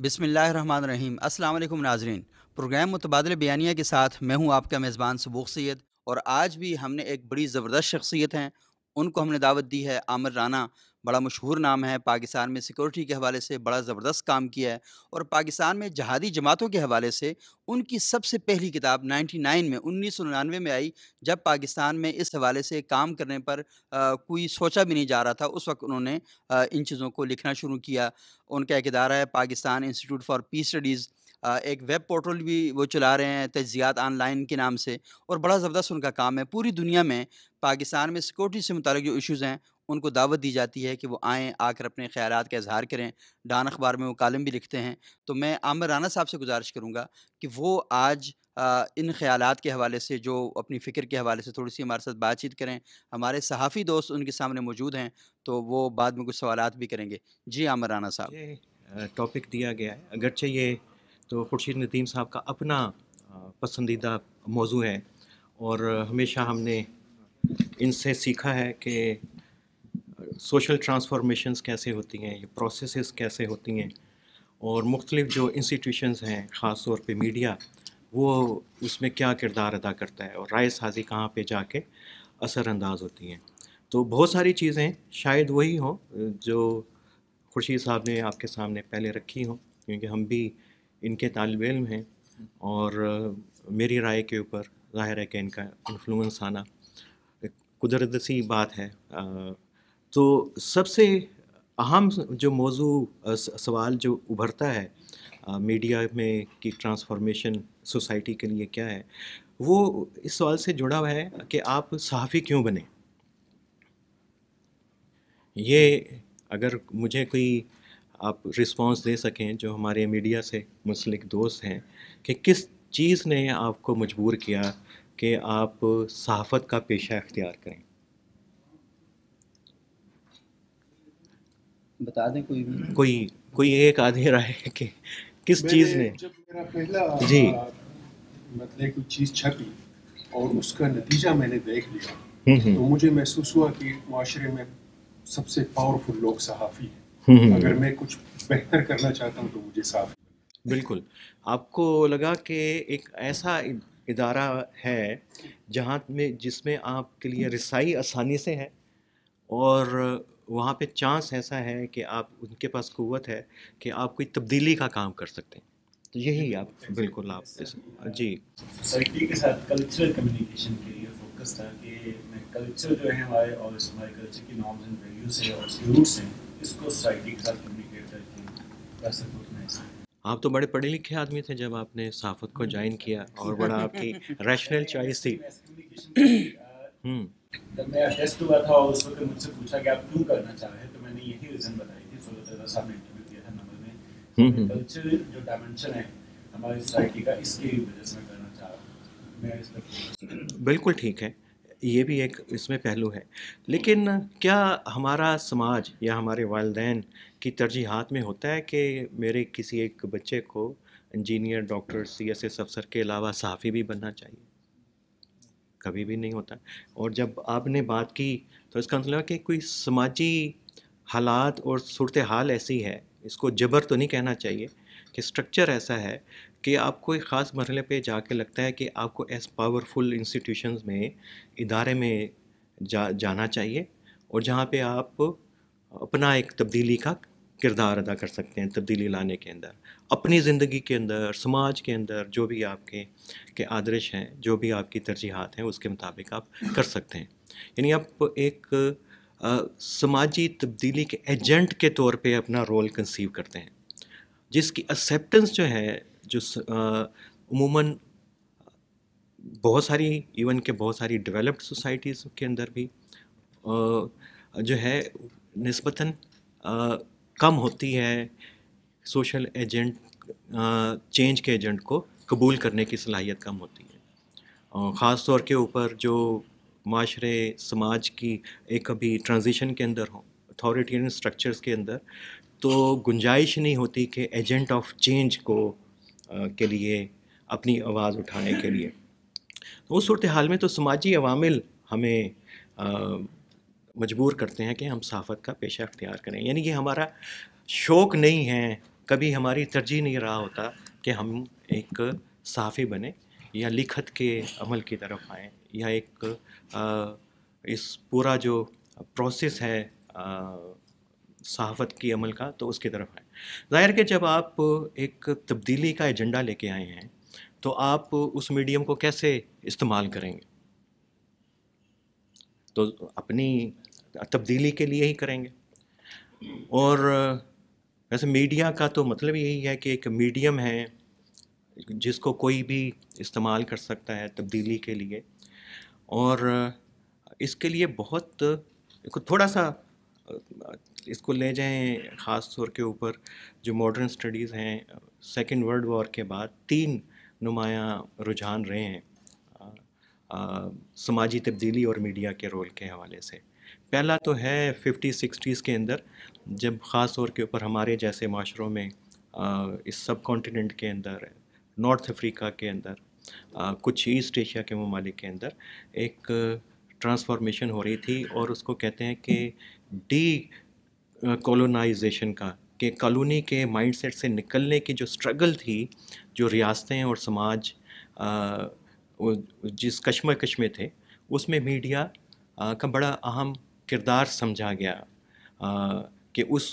بسم اللہ الرحمن الرحیم۔ السلام علیکم ناظرین، پروگرام متبادل بیانیہ کے ساتھ میں ہوں آپ کا میزبان سبوق سید، اور آج بھی ہم نے ایک بڑی زبردست شخصیت ہیں، ان کو ہم نے دعوت دی ہے۔ عامر رانا بڑا مشہور نام ہے، پاکستان میں سیکورٹی کے حوالے سے بڑا زبردست کام کیا ہے، اور پاکستان میں جہادی جماعتوں کے حوالے سے ان کی سب سے پہلی کتاب 1999 میں آئی، جب پاکستان میں اس حوالے سے کام کرنے پر کوئی سوچا بھی نہیں جا رہا تھا۔ اس وقت انہوں نے ان چیزوں کو لکھنا شروع کیا۔ ان کا ایک ادارہ ہے Pakistan institute for peace studies, ایک ویب پورٹل بھی وہ چلا رہے ہیں تجزیات آن لائن کے نام سے، اور بڑا زبردست ان کا کام ہے۔ پوری دنیا میں پاکستان میں سیکورٹی سے متعلق جو ایشوز ہیں ان کو دعوت دی جاتی ہے کہ وہ آئیں، آ کر اپنے خیالات کا اظہار کریں۔ ڈان اخبار میں وہ کالم بھی لکھتے ہیں۔ تو میں عامر رانا صاحب سے گزارش کروں گا کہ وہ آج ان خیالات کے حوالے سے، جو اپنی فکر کے حوالے سے تھوڑی سی ہمارے ساتھ بات چیت کریں۔ ہمارے صحافی دوست ان کے سامنے موجود ہیں، تو وہ بعد میں کچھ سوالات بھی کریں گے۔ جی عامر رانا صاحب۔ یہ ٹاپک دیا گیا ہے، اگرچہ یہ تو خورشید ندیم صاحب کا اپنا پسندیدہ موضوع ہے، اور ہمیشہ ہم نے ان سے سیکھا ہے کہ سوشل ٹرانسفارمیشنز کیسے ہوتی ہیں، یہ پروسیسز کیسے ہوتی ہیں، اور مختلف جو انسٹیٹیوشنز ہیں خاص طور پہ میڈیا، وہ اس میں کیا کردار ادا کرتا ہے، اور رائے سازی کہاں پہ جا کے اثر انداز ہوتی ہیں۔ تو بہت ساری چیزیں شاید وہی ہوں جو خورشید صاحب نے آپ کے سامنے پہلے رکھی ہوں، کیونکہ ہم بھی ان کے طالب علم ہیں، اور میری رائے کے اوپر ظاہر ہے کہ ان کا انفلوئنس آنا ایک قدرت سی بات ہے۔ تو سب سے اہم جو موضوع سوال جو ابھرتا ہے میڈیا میں کی ٹرانسفارمیشن سوسائٹی کے لیے کیا ہے، وہ اس سوال سے جڑا ہوا ہے کہ آپ صحافی کیوں بنے۔ یہ اگر مجھے کوئی آپ رسپانس دے سکیں جو ہمارے میڈیا سے منسلک دوست ہیں، کہ کس چیز نے آپ کو مجبور کیا کہ آپ صحافت کا پیشہ اختیار کریں۔ بتا دیں کوئی بھی۔ کوئی ایک آدھی رائے کہ کس میں چیز نے نے۔ جب میرا پہلا جی۔ مطلب کوئی چیز چھپی اور اس کا نتیجہ میں نے دیکھ لیا، ہوں تو مجھے محسوس ہوا کہ معاشرے میں سب سے پاورفل لوگ صحافی ہوں ہیں۔ ہوں اگر میں کچھ بہتر کرنا چاہتا ہوں تو مجھے صحافی۔ بالکل۔ آپ کو لگا کہ ایک ایسا ادارہ ہے جس میں آپ کے لیے رسائی آسانی سے ہے، اور وہاں پہ چانس ایسا ہے کہ آپ ان کے پاس قوت ہے کہ آپ کوئی تبدیلی کا کام کر سکتے ہیں۔ تو یہی آپ بالکل آپ جی۔ سوسائٹی کے ساتھ کلچرل کمیونیکیشن کے لیے فوکس تھا کہ میں کلچر جو ہے ہمارے، اور ہمارے کلچر کی نارمز اینڈ ویلیوز ہیں اور اس کے روٹس ہیں، اس کو سوسائٹی کے ساتھ کمیونیکیٹ کر کے کر سکوں میں ایسا۔ آپ تو بڑے پڑھے لکھے آدمی تھے جب آپ نے صحافت کو جوائن کیا، اور بڑا آپ کی ریشنل چوائس تھی۔ ہوں جب میرا ٹیسٹ ہوا تھا اور اس وقت مجھ سے پوچھا کہ آپ کیوں کرنا چاہ رہے ہیں، تو میں نے یہی ریزن بتائی تھی۔ فضل صاحب نے انٹرویو کیا تھا نمبر میں، کہ کلچر جو ڈائمنشن ہے ہماری سوسائٹی کا، اس کی وجہ سے میں کرنا چاہ رہا ہوں۔ میں اس پر بالکل ٹھیک ہے، یہ بھی ایک اس میں پہلو ہے، لیکن کیا ہمارا سماج یا ہمارے والدین کی ترجیحات میں ہوتا ہے کہ میرے کسی ایک بچے کو engineer, doctor, C S S افسر کے علاوہ صحافی بھی بننا چاہیے؟ کبھی بھی نہیں ہوتا۔ اور جب آپ نے بات کی تو اس کا مطلب کہ کوئی سماجی حالات اور صورتحال ایسی ہے، اس کو جبر تو نہیں کہنا چاہیے، کہ سٹرکچر ایسا ہے کہ آپ کو ایک خاص مرحلے پہ جا کے لگتا ہے کہ آپ کو ایس پاورفل انسٹیٹیوشنز میں، ادارے میں جانا چاہیے، اور جہاں پہ آپ اپنا ایک تبدیلی کا کردار ادا کر سکتے ہیں، تبدیلی لانے کے اندر، اپنی زندگی کے اندر، سماج کے اندر، جو بھی آپ کے آدرش ہیں، جو بھی آپ کی ترجیحات ہیں، اس کے مطابق آپ کر سکتے ہیں۔ یعنی آپ ایک سماجی تبدیلی کے ایجنٹ کے طور پہ اپنا رول کنسیو کرتے ہیں، جس کی ایکسیپٹنس جو ہے، جو عموماً بہت ساری، ایون کہ بہت ساری ڈیولپڈ سوسائٹیز کے اندر بھی جو ہے نسبتاً کم ہوتی ہے۔ سوشل ایجنٹ، چینج کے ایجنٹ کو قبول کرنے کی صلاحیت کم ہوتی ہے، خاص طور کے اوپر جو معاشرے، سماج کی ایک ابھی ٹرانزیشن کے اندر ہوں، اتھارٹیرین اسٹرکچرز کے اندر، تو گنجائش نہیں ہوتی کہ ایجنٹ آف چینج کے لیے اپنی آواز اٹھانے کے لیے۔ اس صورتحال میں تو سماجی عوامل ہمیں مجبور کرتے ہیں کہ ہم صحافت کا پیشہ اختیار کریں۔ یعنی یہ ہمارا شوق نہیں ہے کبھی ہماری ترجیح نہیں رہا ہوتا کہ ہم ایک صحافی بنیں یا لکھت کے عمل کی طرف آئیں یا ایک اس پورا جو پروسیس ہے صحافت کی عمل کا تو اس کی طرف آئیں. ظاہر کہ جب آپ ایک تبدیلی کا ایجنڈا لے کے آئے ہیں تو آپ اس میڈیم کو کیسے استعمال کریں گے؟ تو اپنی تبدیلی کے لیے ہی کریں گے. اور ویسے میڈیا کا تو مطلب یہی ہے کہ ایک میڈیم ہے جس کو کوئی بھی استعمال کر سکتا ہے تبدیلی کے لیے. اور اس کے لیے بہت تھوڑا سا اس کو لے جائیں خاص طور کے اوپر جو ماڈرن اسٹڈیز ہیں. سیکنڈ ورلڈ وار کے بعد 3 نمایاں رجحان رہے ہیں سماجی تبدیلی اور میڈیا کے رول کے حوالے سے. پہلا تو ہے 50-60s کے اندر، جب خاص طور کے اوپر ہمارے جیسے معاشروں میں اس سب کانٹیننٹ کے اندر، نارتھ افریقہ کے اندر، کچھ ایسٹ ایشیا کے ممالک کے اندر ایک ٹرانسفارمیشن ہو رہی تھی، اور اس کو کہتے ہیں کہ ڈی کولونائزیشن کا، کہ کالونی کے مائنڈ سیٹ سے نکلنے کی جو سٹرگل تھی، جو ریاستیں اور سماج جس کشمکش میں تھے، اس میں میڈیا کا بڑا اہم کردار سمجھا گیا کہ اس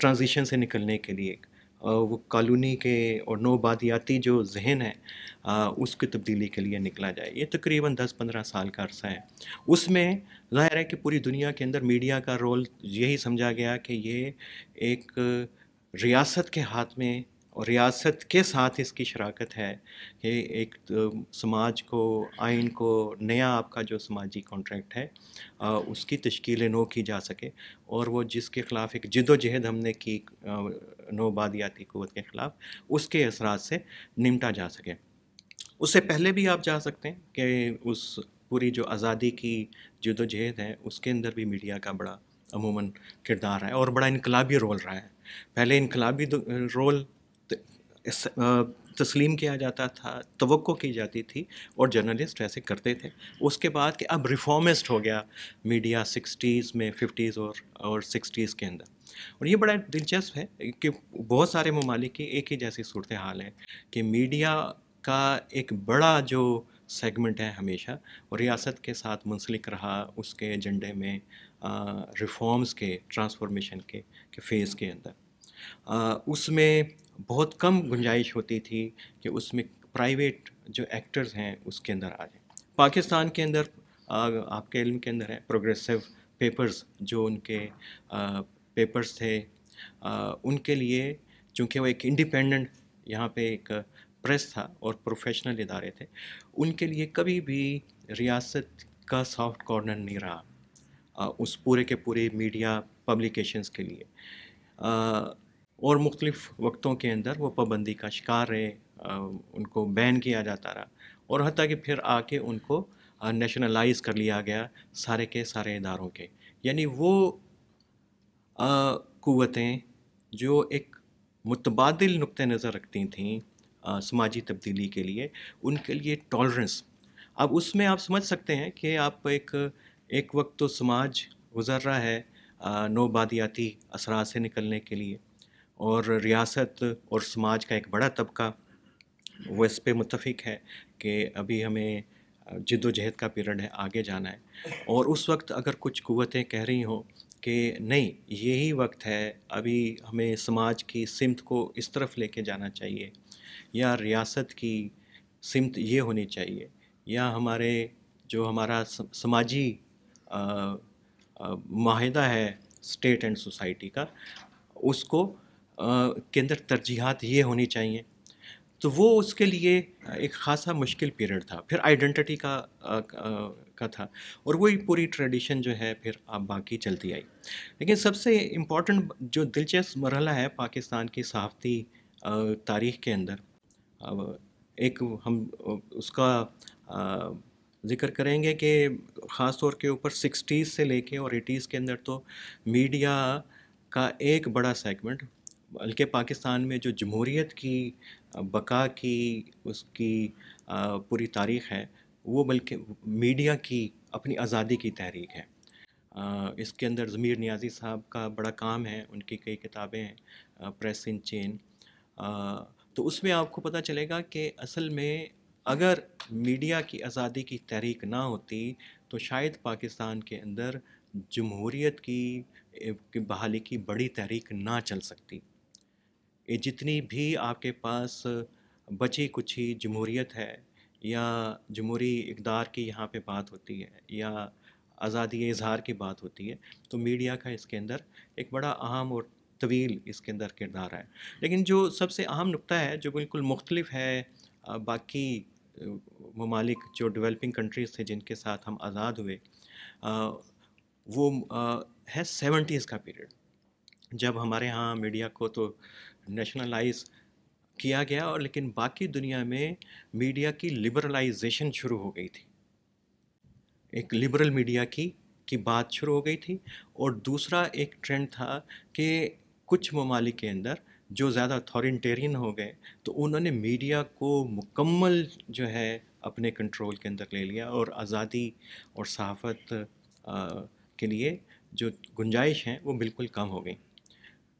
ٹرانزیشن سے نکلنے کے لیے وہ کالونی کے اور نوبادیاتی جو ذہن ہے اس کی تبدیلی کے لیے نکلا جائے. یہ تقریباً 10-15 سال کا عرصہ ہے. اس میں ظاہر ہے کہ پوری دنیا کے اندر میڈیا کا رول یہی سمجھا گیا کہ یہ ایک ریاست کے ہاتھ میں اور ریاست کے ساتھ اس کی شراکت ہے کہ ایک سماج کو، آئین کو، نیا آپ کا جو سماجی کانٹریکٹ ہے اس کی تشکیل نو کی جا سکے، اور وہ جس کے خلاف ایک جد و جہد ہم نے کی نوبادیاتی قوت کے خلاف، اس کے اثرات سے نمٹا جا سکے. اس سے پہلے بھی آپ جا سکتے ہیں کہ اس پوری جو آزادی کی جد و جہد ہے اس کے اندر بھی میڈیا کا بڑا عموماً کردار ہے اور بڑا انقلابی رول رہا ہے. پہلے انقلابی رول تسلیم کیا جاتا تھا، توقع کی جاتی تھی اور جرنلسٹ ایسے کرتے تھے. اس کے بعد کہ اب ریفارمسٹ ہو گیا میڈیا 60s میں، 50s اور 60s کے اندر. اور یہ بڑا دلچسپ ہے کہ بہت سارے ممالک کی ایک ہی جیسی صورتحال ہے کہ میڈیا کا ایک بڑا جو سیگمنٹ ہے ہمیشہ اور ریاست کے ساتھ منسلک رہا اس کے ایجنڈے میں ریفارمز کے، ٹرانسفارمیشن کے فیز کے اندر. اس میں بہت کم گنجائش ہوتی تھی کہ اس میں پرائیویٹ جو ایکٹرز ہیں اس کے اندر آ جائیں. پاکستان کے اندر آپ کے علم کے اندر ہے پروگریسو پیپرز، جو ان کے پیپرز تھے ان کے لیے، چونکہ وہ ایک انڈیپینڈنٹ یہاں پہ ایک پریس تھا اور پروفیشنل ادارے تھے، ان کے لیے کبھی بھی ریاست کا سافٹ کارنر نہیں رہا اس پورے کے پورے میڈیا پبلیکیشنز کے لیے. اور مختلف وقتوں کے اندر وہ پابندی کا شکار رہے، ان کو بین کیا جاتا رہا، اور حتیٰ کہ پھر آ کے ان کو نیشنلائز کر لیا گیا سارے کے سارے اداروں کے. یعنی وہ قوتیں جو ایک متبادل نقطہ نظر رکھتی تھیں سماجی تبدیلی کے لیے، ان کے لیے ٹالرنس. اب اس میں آپ سمجھ سکتے ہیں کہ آپ ایک وقت تو سماج گزر رہا ہے نوبادیاتی اثرات سے نکلنے کے لیے، اور ریاست اور سماج کا ایک بڑا طبقہ وہ اس پہ متفق ہے کہ ابھی ہمیں جد و جہد کا پیریڈ ہے، آگے جانا ہے. اور اس وقت اگر کچھ قوتیں کہہ رہی ہوں کہ نہیں، یہی وقت ہے، ابھی ہمیں سماج کی سمت کو اس طرف لے کے جانا چاہیے، یا ریاست کی سمت یہ ہونی چاہیے، یا ہمارا سماجی معاہدہ ہے اسٹیٹ اینڈ سوسائٹی کا، اس کو کے اندر ترجیحات یہ ہونی چاہیے، تو وہ اس کے لیے ایک خاصا مشکل پیریڈ تھا. پھر آئیڈینٹی کا تھا، اور وہی پوری ٹریڈیشن جو ہے پھر اب باقی چلتی آئی. لیکن سب سے امپورٹنٹ جو دلچسپ مرحلہ ہے پاکستان کی صحافتی تاریخ کے اندر، ایک ہم اس کا ذکر کریں گے کہ خاص طور کے اوپر 60s سے لے کے اور 80s کے اندر تو میڈیا کا ایک بڑا سیگمنٹ، بلکہ پاکستان میں جو جمہوریت کی بقا کی اس کی پوری تاریخ ہے، وہ بلکہ میڈیا کی اپنی آزادی کی تحریک ہے. اس کے اندر ضمیر نیازی صاحب کا بڑا کام ہے، ان کی کئی کتابیں ہیں، پریس ان چین. تو اس میں آپ کو پتہ چلے گا کہ اصل میں اگر میڈیا کی آزادی کی تحریک نہ ہوتی تو شاید پاکستان کے اندر جمہوریت کی بحالی کی بڑی تحریک نہ چل سکتی. یہ جتنی بھی آپ کے پاس بچی کچھی جمہوریت ہے یا جمہوری اقدار کی یہاں پہ بات ہوتی ہے یا آزادی اظہار کی بات ہوتی ہے، تو میڈیا کا اس کے اندر ایک بڑا اہم اور طویل اس کے اندر کردار ہے. لیکن جو سب سے اہم نقطہ ہے جو بالکل مختلف ہے باقی ممالک جو ڈیولپنگ کنٹریز تھے جن کے ساتھ ہم آزاد ہوئے، وہ ہے 70s کا پیریڈ، جب ہمارے ہاں میڈیا کو تو نیشنلائز کیا گیا اور لیکن باقی دنیا میں میڈیا کی لبرلائزیشن شروع ہو گئی تھی. ایک لبرل میڈیا کی بات شروع ہو گئی تھی. اور دوسرا ایک ٹرینڈ تھا کہ کچھ ممالک کے اندر جو زیادہ اتھارٹیرین ہو گئے تو انہوں نے میڈیا کو مکمل جو ہے اپنے کنٹرول کے اندر لے لیا اور آزادی اور صحافت کے لیے جو گنجائش ہیں وہ بالکل کم ہو گئی.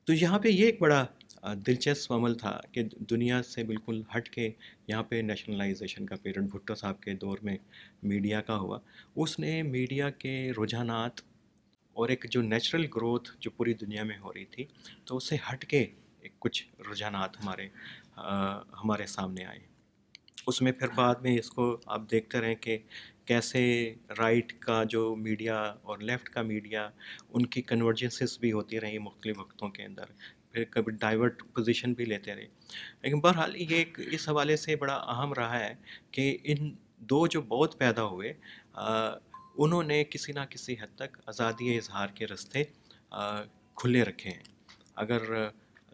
تو یہاں پہ یہ ایک بڑا دلچسپ عمل تھا کہ دنیا سے بالکل ہٹ کے یہاں پہ نیشنلائزیشن کا پیریڈ بھٹو صاحب کے دور میں میڈیا کا ہوا. اس نے میڈیا کے رجحانات اور ایک جو نیچرل گروتھ جو پوری دنیا میں ہو رہی تھی تو اس سے ہٹ کے ایک کچھ رجحانات ہمارے سامنے آئے. اس میں پھر بعد میں اس کو آپ دیکھتے رہیں کہ کیسے رائٹ کا جو میڈیا اور لیفٹ کا میڈیا ان کی کنورجنسز بھی ہوتی رہیں مختلف وقتوں کے اندر، پھر کبھی ڈائیورٹ پوزیشن بھی لیتے رہے. لیکن بہرحال یہ ایک اس حوالے سے بڑا اہم رہا ہے کہ ان دو جو بہت پیدا ہوئے انہوں نے کسی نہ کسی حد تک آزادی اظہار کے راستے کھلے رکھے ہیں. اگر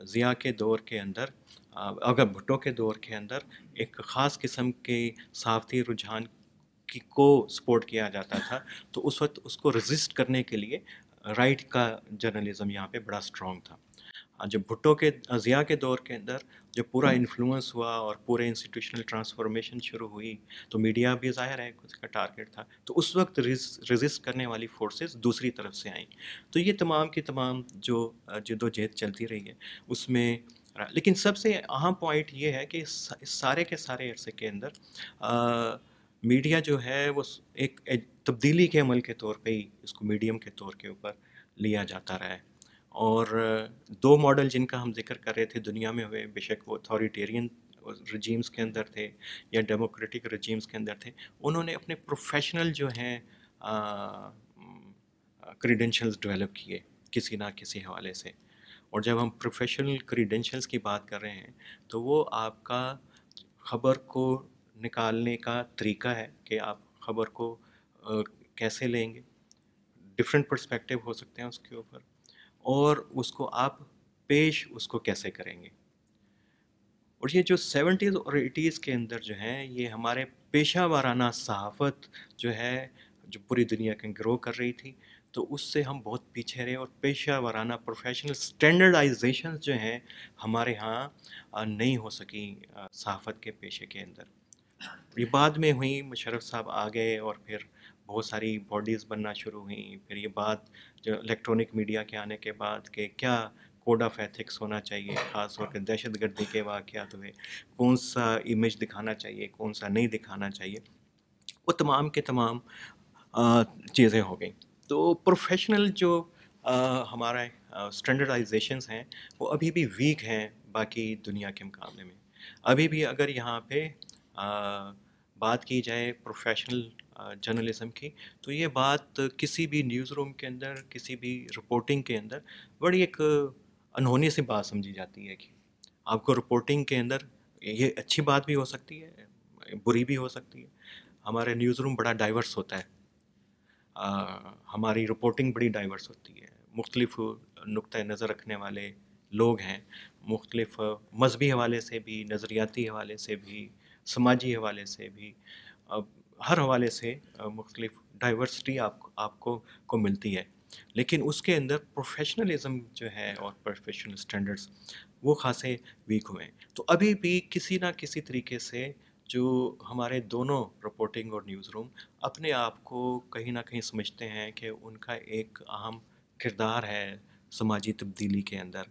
ضیاء کے دور کے اندر اگر بھٹو کے دور کے اندر ایک خاص قسم کے صحافتی رجحان کو سپورٹ کیا جاتا تھا تو اس وقت اس کو رزسٹ کرنے کے لیے رائٹ کا جرنلزم یہاں پہ بڑا سٹرونگ تھا. جب بھٹو کے ضیاء کے دور کے اندر جب پورا انفلوئنس ہوا اور پورے انسٹیٹیوشنل ٹرانسفارمیشن شروع ہوئی تو میڈیا بھی ظاہر ہے اس کا ٹارگٹ تھا، تو اس وقت رزسٹ کرنے والی فورسز دوسری طرف سے آئیں. تو یہ تمام کی تمام جو جد و جہد چلتی رہی ہے اس میں. لیکن سب سے اہم پوائنٹ یہ ہے کہ اس سارے کے سارے عرصے کے اندر میڈیا جو ہے وہ ایک تبدیلی کے عمل کے طور پہ ہی اس کو میڈیم کے طور کے اوپر لیا جاتا رہا ہے. اور دو ماڈل جن کا ہم ذکر کر رہے تھے دنیا میں ہوئے، بے شک وہ اتھارٹیرین رجیمز کے اندر تھے یا ڈیموکریٹک رجیمز کے اندر تھے، انہوں نے اپنے پروفیشنل جو ہیں کریڈینشلز ڈیولپ کیے کسی نہ کسی حوالے سے. اور جب ہم پروفیشنل کریڈینشلز کی بات کر رہے ہیں تو وہ آپ کا خبر کو نکالنے کا طریقہ ہے کہ آپ خبر کو کیسے لیں گے، ڈفرینٹ پرسپیکٹیو ہو سکتے ہیں اس کے اوپر، اور اس کو آپ پیش اس کو کیسے کریں گے. اور یہ جو 70s اور 80s کے اندر جو ہیں یہ ہمارے پیشہ وارانہ صحافت جو ہے جو پوری دنیا کے گرو کر رہی تھی تو اس سے ہم بہت پیچھے رہے، اور پیشہ وارانہ پروفیشنل سٹینڈرڈائزیشن جو ہیں ہمارے ہاں نہیں ہو سکی صحافت کے پیشے کے اندر. یہ بعد میں ہوئی، مشرف صاحب آ گئے اور پھر بہت ساری باڈیز بننا شروع ہوئیں. پھر یہ بات جو الیکٹرانک میڈیا کے آنے کے بعد کہ کیا کوڈ آف ایتھکس ہونا چاہیے، خاص طور پہ دہشت گردی کے واقعات ہوئے، کون سا امیج دکھانا چاہیے کون سا نہیں دکھانا چاہیے، وہ تمام کے تمام چیزیں ہو گئیں. تو پروفیشنل جو ہمارے اسٹینڈرڈائزیشنس ہیں وہ ابھی بھی ویک ہیں باقی دنیا کے مقابلے میں. ابھی بھی اگر یہاں پہ بات کی جائے پروفیشنل جرنلزم کی تو یہ بات کسی بھی نیوز روم کے اندر کسی بھی رپورٹنگ کے اندر بڑی ایک انہونی سی بات سمجھی جاتی ہے کہ آپ کو رپورٹنگ کے اندر یہ اچھی بات بھی ہو سکتی ہے بری بھی ہو سکتی ہے. ہمارے نیوز روم بڑا ڈائیورس ہوتا ہے، ہماری رپورٹنگ بڑی ڈائیورس ہوتی ہے، مختلف نقطۂ نظر رکھنے والے لوگ ہیں، مختلف مذہبی حوالے سے بھی، نظریاتی حوالے سے بھی، سماجی حوالے سے بھی، ہر حوالے سے مختلف ڈائیورسٹی آپ کو ملتی ہے. لیکن اس کے اندر پروفیشنلزم جو ہے اور پروفیشنل سٹینڈرڈز وہ خاصے ویک ہوئے ہیں. تو ابھی بھی کسی نہ کسی طریقے سے جو ہمارے دونوں رپورٹنگ اور نیوز روم اپنے آپ کو کہیں نہ کہیں سمجھتے ہیں کہ ان کا ایک اہم کردار ہے سماجی تبدیلی کے اندر،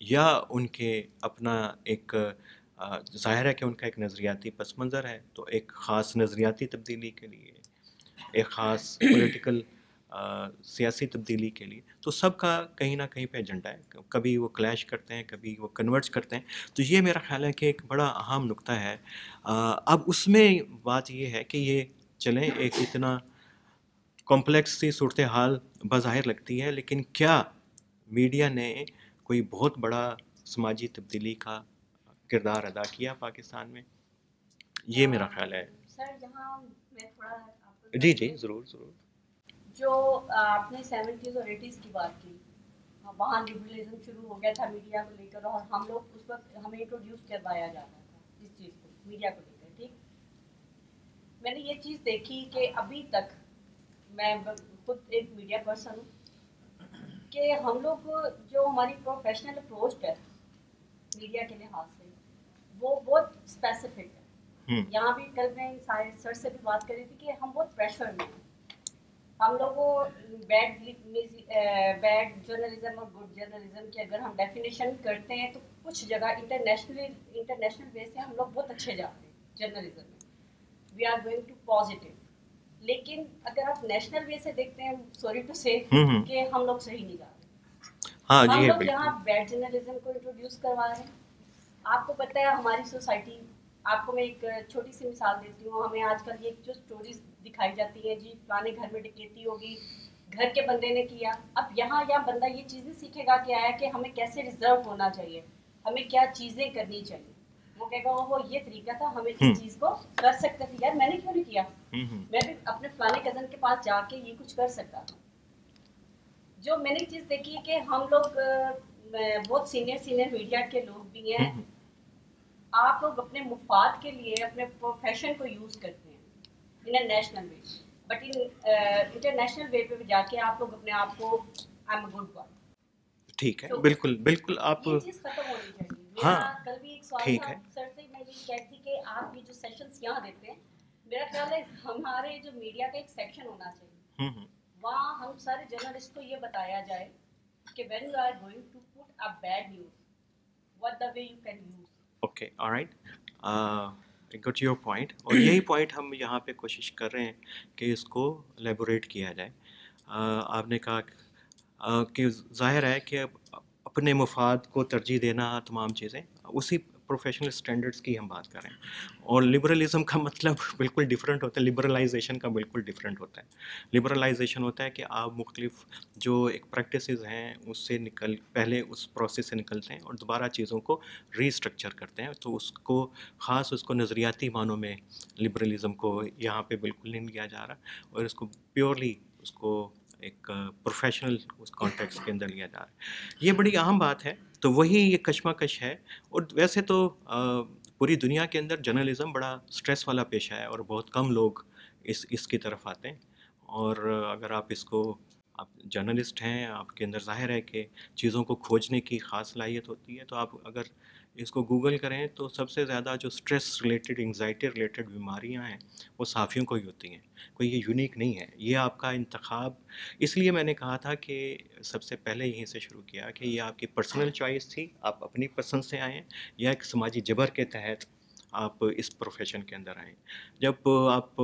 یا ان کے اپنا ایک ظاہر ہے کہ ان کا ایک نظریاتی پس منظر ہے، تو ایک خاص نظریاتی تبدیلی کے لیے، ایک خاص پولیٹیکل سیاسی تبدیلی کے لیے، تو سب کا کہیں نہ کہیں پہ ایجنڈا ہے، کبھی وہ کلیش کرتے ہیں، کبھی وہ کنورج کرتے ہیں. تو یہ میرا خیال ہے کہ ایک بڑا اہم نقطہ ہے. اب اس میں بات یہ ہے کہ یہ چلیں ایک اتنا کمپلیکس سی صورتحال بظاہر لگتی ہے، لیکن کیا میڈیا نے کوئی بہت بڑا سماجی تبدیلی کا کردار ادا کیا پاکستان میں؟ یہ میرا خیال ہے. سر جہاں میں تھوڑا آپ کو جی جی ضرور ضرور. جو آپ نے 70s اور 80s کی بات کی، وہاں لبرلزم شروع ہو گیا تھا میڈیا کو لے کر، اور ہم لوگ اس وقت ہمیں انٹروڈیوس کروایا جاتا تھا اس چیز کو، میڈیا کو لے کر. ٹھیک، میں نے یہ چیز دیکھی کہ ابھی تک میں خود ایک میڈیا پرسن ہوں کہ ہم لوگ جو ہماری پروفیشنل اپروچ ہے میڈیا کے لحاظ سے وہ بہت اسپیسیفک ہے. یہاں بھی کل میں سر سے بھی بات کر رہی تھی کہ ہم بہت پریشر میں ہیں. ہم لوگوں بیڈ جرنلزم اور گڈ جرنلزم کی اگر ہم ڈیفینیشن کرتے ہیں تو کچھ جگہ انٹرنیشنل بیس سے ہم لوگ بہت اچھے جاتے ہیں جرنلزم میں، we are going to positive. لیکن اگر آپ نیشنل وے سے دیکھتے ہیں، سوری ٹو سے کہ ہم لوگ صحیح نہیں جا رہے. ہم لوگ یہاں بیڈ جرنلزم کو انٹروڈیوس کروا رہے ہیں. آپ کو پتہ ہے ہماری سوسائٹی، آپ کو میں ایک چھوٹی سی مثال دیتی ہوں. ہمیں آج کل یہ جو سٹوریز دکھائی جاتی ہیں، جی فلانے گھر میں ڈکیتی ہوگی، گھر کے بندے نے کیا. اب یہاں بندہ یہ چیزیں سیکھے گا کہ آیا کہ ہمیں کیسے ریزرو ہونا چاہیے، ہمیں کیا چیزیں کرنی چاہیے. وہ کہے گا وہ یہ طریقہ تھا، ہمیں اس چیز کو کر سکتے تھے. یار میں نے کیوں نہیں کیا؟ میں بھی اپنے فلانے کزن کے پاس جا کے یہ کچھ کر سکتا تھا. جو میں نے چیز دیکھی کہ ہم لوگ بہت سینئر میڈیا کے لوگ بھی ہیں، آپ لوگ اپنے مفاد کے لیے اپنے پروفیشن کو یوز کرتے ہیں ان a national way, but international وے پہ جا کے آپ لوگ اپنے آپ کو I am a good boy. ٹھیک ہے، بالکل بالکل. آپ یہ چیز ختم ہونی چاہیے. میرا کل بھی ایک سوال تھا سر سے، میں یہ کہتی تھی کہ آپ یہ جو سیشنز یہاں دیتے ہیں، میرا خیال ہے ہمارے جو میڈیا کا ایک سیکشن ہونا چاہیے، وہاں ہم سارے جرنلسٹ کو یہ بتایا جائے کہ when you are going to put a bad news, what the way you can use. Okay alright, I got your point. اور یہی پوائنٹ ہم یہاں پہ کوشش کر رہے ہیں کہ اس کو لیبوریٹ کیا جائے. آپ نے کہا کہ ظاہر ہے کہ اپنے مفاد کو ترجیح دینا، تمام چیزیں اسی پروفیشنل اسٹینڈرڈس کی ہم بات کر رہے ہیں. اور لبرلزم کا مطلب بالکل ڈفرینٹ ہوتا ہے، لبرلائزیشن کا بالکل ڈفرینٹ ہوتا ہے. لبرلائزیشن ہوتا ہے کہ آپ مختلف جو ایک پریکٹسز ہیں اس سے پہلے اس پروسیس سے نکلتے ہیں اور دوبارہ چیزوں کو ری اسٹرکچر کرتے ہیں. تو اس کو خاص اس کو نظریاتی معنوں میں لبرلزم کو یہاں پہ بالکل نہیں لیا جا رہا، اور اس کو پیورلی اس کو ایک پروفیشنل اس کانٹیکس کے اندر لیا جا رہا ہے. یہ بڑی اہم بات ہے. تو وہی یہ کشمکش ہے. اور ویسے تو پوری دنیا کے اندر جرنلزم بڑا اسٹریس والا پیشہ ہے اور بہت کم لوگ اس کی طرف آتے ہیں. اور اگر آپ اس کو، آپ جرنلسٹ ہیں، آپ کے اندر ظاہر ہے کہ چیزوں کو کھوجنے کی خاص صلاحیت ہوتی ہے، تو آپ اگر اس کو گوگل کریں تو سب سے زیادہ جو اسٹریس ریلیٹڈ، انگزائٹی ریلیٹڈ بیماریاں ہیں وہ صحافیوں کو ہی ہوتی ہیں. کوئی یہ یونیک نہیں ہے، یہ آپ کا انتخاب. اس لیے میں نے کہا تھا کہ سب سے پہلے یہیں سے شروع کیا کہ یہ آپ کی پرسنل چوائس تھی، آپ اپنی پسند سے آئیں یا ایک سماجی جبر کے تحت آپ اس پروفیشن کے اندر آئیں. جب آپ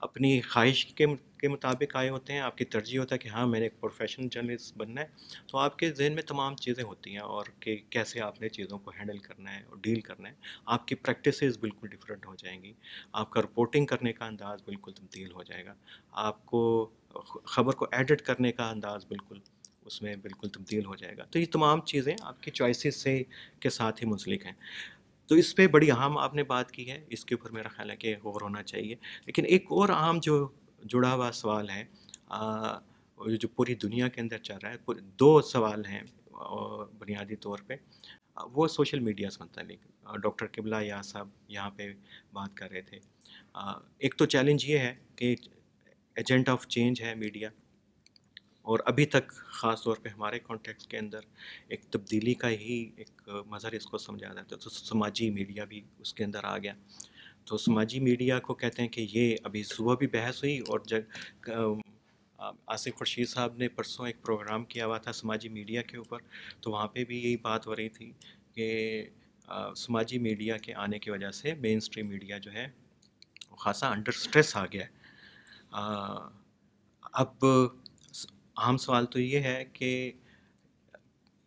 اپنی خواہش کے مطابق آئے ہوتے ہیں، آپ کی ترجیح ہوتا ہے کہ ہاں میں نے ایک پروفیشنل جرنلسٹ بننا ہے، تو آپ کے ذہن میں تمام چیزیں ہوتی ہیں اور کہ کیسے آپ نے چیزوں کو ہینڈل کرنا ہے اور ڈیل کرنا ہے. آپ کی پریکٹسز بالکل ڈفرینٹ ہو جائیں گی، آپ کا رپورٹنگ کرنے کا انداز بالکل تبدیل ہو جائے گا، آپ کو خبر کو ایڈٹ کرنے کا انداز بالکل اس میں بالکل تبدیل ہو جائے گا. تو یہ تمام چیزیں آپ کی چوائسیز سے کے ساتھ ہی منسلک ہیں. تو اس پہ بڑی اہم آپ نے بات کی ہے، اس کے اوپر میرا خیال ہے کہ غور ہونا چاہیے. لیکن ایک اور اہم جو جڑا ہوا سوال ہے جو پوری دنیا کے اندر چل رہا ہے، دو سوال ہیں بنیادی طور پہ، وہ سوشل میڈیا سے متعلق. ڈاکٹر قبلہ یا صاحب یہاں پہ بات کر رہے تھے. ایک تو چیلنج یہ ہے کہ ایجنٹ آف چینج ہے میڈیا، اور ابھی تک خاص طور پہ ہمارے کانٹیکس کے اندر ایک تبدیلی کا ہی ایک مظہر اس کو سمجھا جاتا ہے. تو سماجی میڈیا بھی اس کے اندر آ گیا. تو سماجی میڈیا کو کہتے ہیں کہ یہ ابھی صبح بھی بحث ہوئی، اور آصف خورشید صاحب نے پرسوں ایک پروگرام کیا ہوا تھا سماجی میڈیا کے اوپر، تو وہاں پہ بھی یہی بات ہو رہی تھی کہ سماجی میڈیا کے آنے کی وجہ سے مین اسٹریم میڈیا جو ہے وہ خاصا انڈر سٹریس آ گیا ہے۔ اب اہم سوال تو یہ ہے کہ